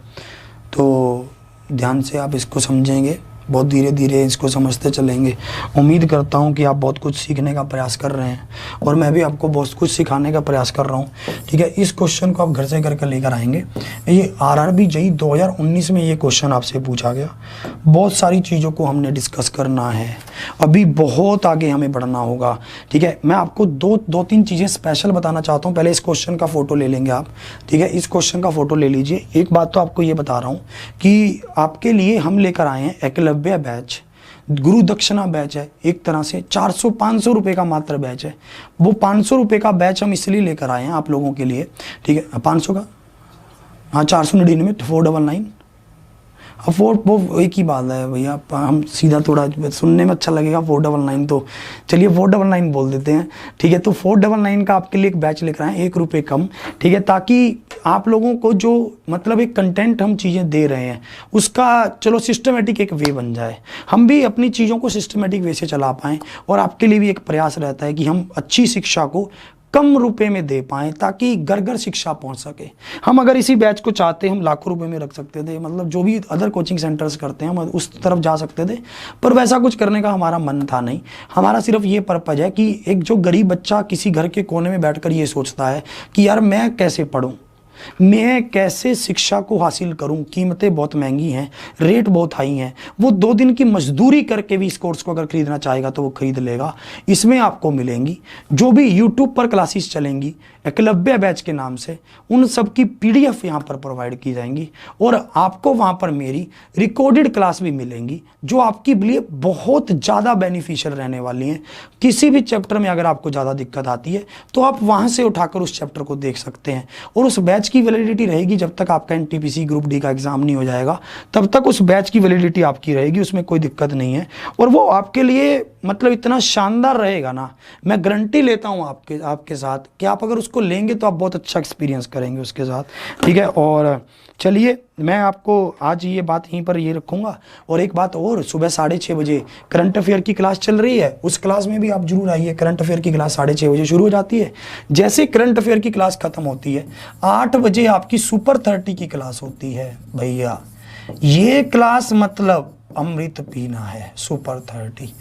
तो ध्यान से आप इसको समझेंगे, बहुत धीरे धीरे इसको समझते चलेंगे। उम्मीद करता हूँ कि आप बहुत कुछ सीखने का प्रयास कर रहे हैं और मैं भी आपको बहुत कुछ सिखाने का प्रयास कर रहा हूँ, ठीक है। इस क्वेश्चन को आप घर से करके लेकर आएंगे, ये RRB JEE 2019 में ये क्वेश्चन आपसे पूछा गया। बहुत सारी चीज़ों को हमने डिस्कस करना है, अभी बहुत आगे हमें बढ़ना होगा, ठीक है। मैं आपको दो तीन चीज़ें स्पेशल बताना चाहता हूँ। पहले इस क्वेश्चन का फ़ोटो ले लेंगे आप, ठीक है, इस क्वेश्चन का फ़ोटो ले लीजिए। एक बात तो आपको ये बता रहा हूँ कि आपके लिए हम लेकर आए हैं एकलव्य बैच, गुरु दक्षिणा बैच है, एक तरह से 400-500 रुपये का मात्र बैच है। वो 500 रुपये का बैच हम इसलिए लेकर आए हैं आप लोगों के लिए, ठीक है, 500 का, हाँ 499, 499, अब वो एक ही बात है भैया, हम सीधा थोड़ा सुनने में अच्छा लगेगा 499, तो चलिए 499 बोल देते हैं, ठीक है। तो 499 का आपके लिए एक बैच लेकर आए, 1 रुपये कम, ठीक है, ताकि आप लोगों को जो मतलब एक कंटेंट हम चीज़ें दे रहे हैं उसका चलो सिस्टमेटिक एक वे बन जाए, हम भी अपनी चीज़ों को सिस्टमेटिक वे से चला पाएँ, और आपके लिए भी एक प्रयास रहता है कि हम अच्छी शिक्षा को कम रुपए में दे पाएँ ताकि घर घर शिक्षा पहुंच सके। हम अगर इसी बैच को चाहते हम लाखों रुपए में रख सकते थे, मतलब जो भी अदर कोचिंग सेंटर्स करते हैं हम उस तरफ जा सकते थे, पर वैसा कुछ करने का हमारा मन था नहीं। हमारा सिर्फ ये पर्पज़ है कि एक जो गरीब बच्चा किसी घर के कोने में बैठकर ये सोचता है कि यार मैं कैसे पढूं, मैं कैसे शिक्षा को हासिल करूं, कीमतें बहुत महंगी हैं, रेट बहुत हाई हैं। वो 2 दिन की मजदूरी करके भी इस कोर्स को अगर खरीदना चाहेगा तो वो खरीद लेगा। इसमें आपको मिलेंगी जो भी यूट्यूब पर क्लासेस चलेंगी एकलव्य बैच के नाम से, उन सब की PDF यहाँ पर प्रोवाइड की जाएंगी और आपको वहाँ पर मेरी रिकॉर्डेड क्लास भी मिलेंगी जो आपके लिए बहुत ज़्यादा बेनिफिशियल रहने वाली हैं। किसी भी चैप्टर में अगर आपको ज़्यादा दिक्कत आती है तो आप वहाँ से उठाकर उस चैप्टर को देख सकते हैं और उस बैच की वैलिडिटी रहेगी जब तक आपका NTPC ग्रुप D का एग्जाम नहीं हो जाएगा, तब तक उस बैच की वैलिडिटी आपकी रहेगी, उसमें कोई दिक्कत नहीं है। और वो आपके लिए मतलब इतना शानदार रहेगा ना, मैं गारंटी लेता हूँ आपके साथ कि आप अगर उसको लेंगे तो आप बहुत अच्छा एक्सपीरियंस करेंगे उसके साथ, ठीक है। और चलिए मैं आपको आज ये बात यहीं पर ये रखूँगा। और एक बात और, सुबह 6:30 बजे करंट अफेयर की क्लास चल रही है, उस क्लास में भी आप जरूर आइए। करंट अफेयर की क्लास 6:30 बजे शुरू हो जाती है। जैसे करंट अफेयर की क्लास खत्म होती है 8 बजे आपकी सुपर 30 की क्लास होती है। भैया ये क्लास मतलब अमृत पीना है, सुपर 30।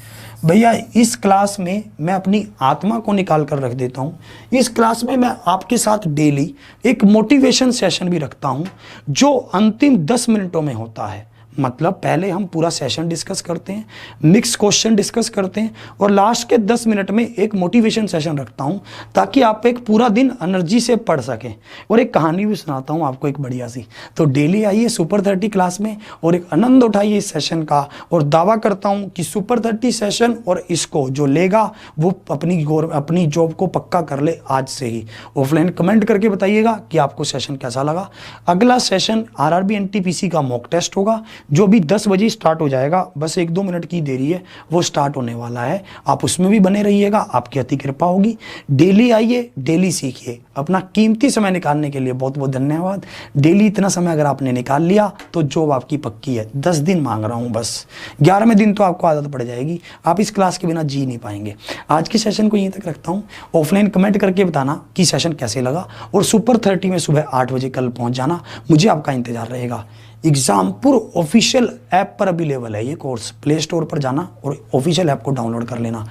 भैया इस क्लास में मैं अपनी आत्मा को निकाल कर रख देता हूँ। इस क्लास में मैं आपके साथ डेली एक मोटिवेशन सेशन भी रखता हूँ जो अंतिम 10 मिनटों में होता है। मतलब पहले हम पूरा सेशन डिस्कस करते हैं, मिक्स क्वेश्चन डिस्कस करते हैं और लास्ट के 10 मिनट में एक मोटिवेशन सेशन रखता हूं ताकि आप एक पूरा दिन एनर्जी से पढ़ सकें। और एक कहानी भी सुनाता हूं आपको एक बढ़िया सी। तो डेली आइए सुपर 30 क्लास में और एक आनंद उठाइए इस सेशन का। और दावा करता हूं कि सुपर 30 सेशन और इसको जो लेगा वो अपनी जॉब को पक्का कर ले आज से ही। ऑफलाइन कमेंट करके बताइएगा कि आपको सेशन कैसा लगा। अगला सेशन RRB NTPC का मॉक टेस्ट होगा जो भी 10 बजे स्टार्ट हो जाएगा, बस 1-2 मिनट की देरी है, वो स्टार्ट होने वाला है। आप उसमें भी बने रहिएगा, आपकी अति कृपा होगी। डेली आइए, डेली सीखिए। अपना कीमती समय निकालने के लिए बहुत बहुत धन्यवाद। डेली इतना समय अगर आपने निकाल लिया तो जॉब आपकी पक्की है। 10 दिन मांग रहा हूँ बस, 11वें दिन तो आपको आदत पड़ जाएगी, आप इस क्लास के बिना जी नहीं पाएंगे। आज के सेशन को यहीं तक रखता हूँ। ऑफलाइन कमेंट करके बताना कि सेशन कैसे लगा और सुपर 30 में सुबह 8 बजे कल पहुँच जाना, मुझे आपका इंतजार रहेगा। एग्जामपुर ऑफिशियल ऐप पर अवेलेबल है ये कोर्स। प्ले स्टोर पर जाना और ऑफिशियल ऐप को डाउनलोड कर लेना।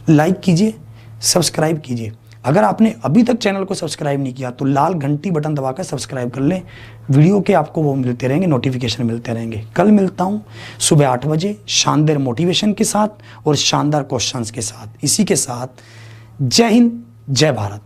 लाइक कीजिए, सब्सक्राइब कीजिए। अगर आपने अभी तक चैनल को सब्सक्राइब नहीं किया तो लाल घंटी बटन दबाकर सब्सक्राइब कर लें। वीडियो के आपको वो मिलते रहेंगे, नोटिफिकेशन मिलते रहेंगे। कल मिलता हूँ सुबह 8 बजे शानदार मोटिवेशन के साथ और शानदार क्वेश्चंस के साथ। इसी के साथ जय हिंद, जय भारत।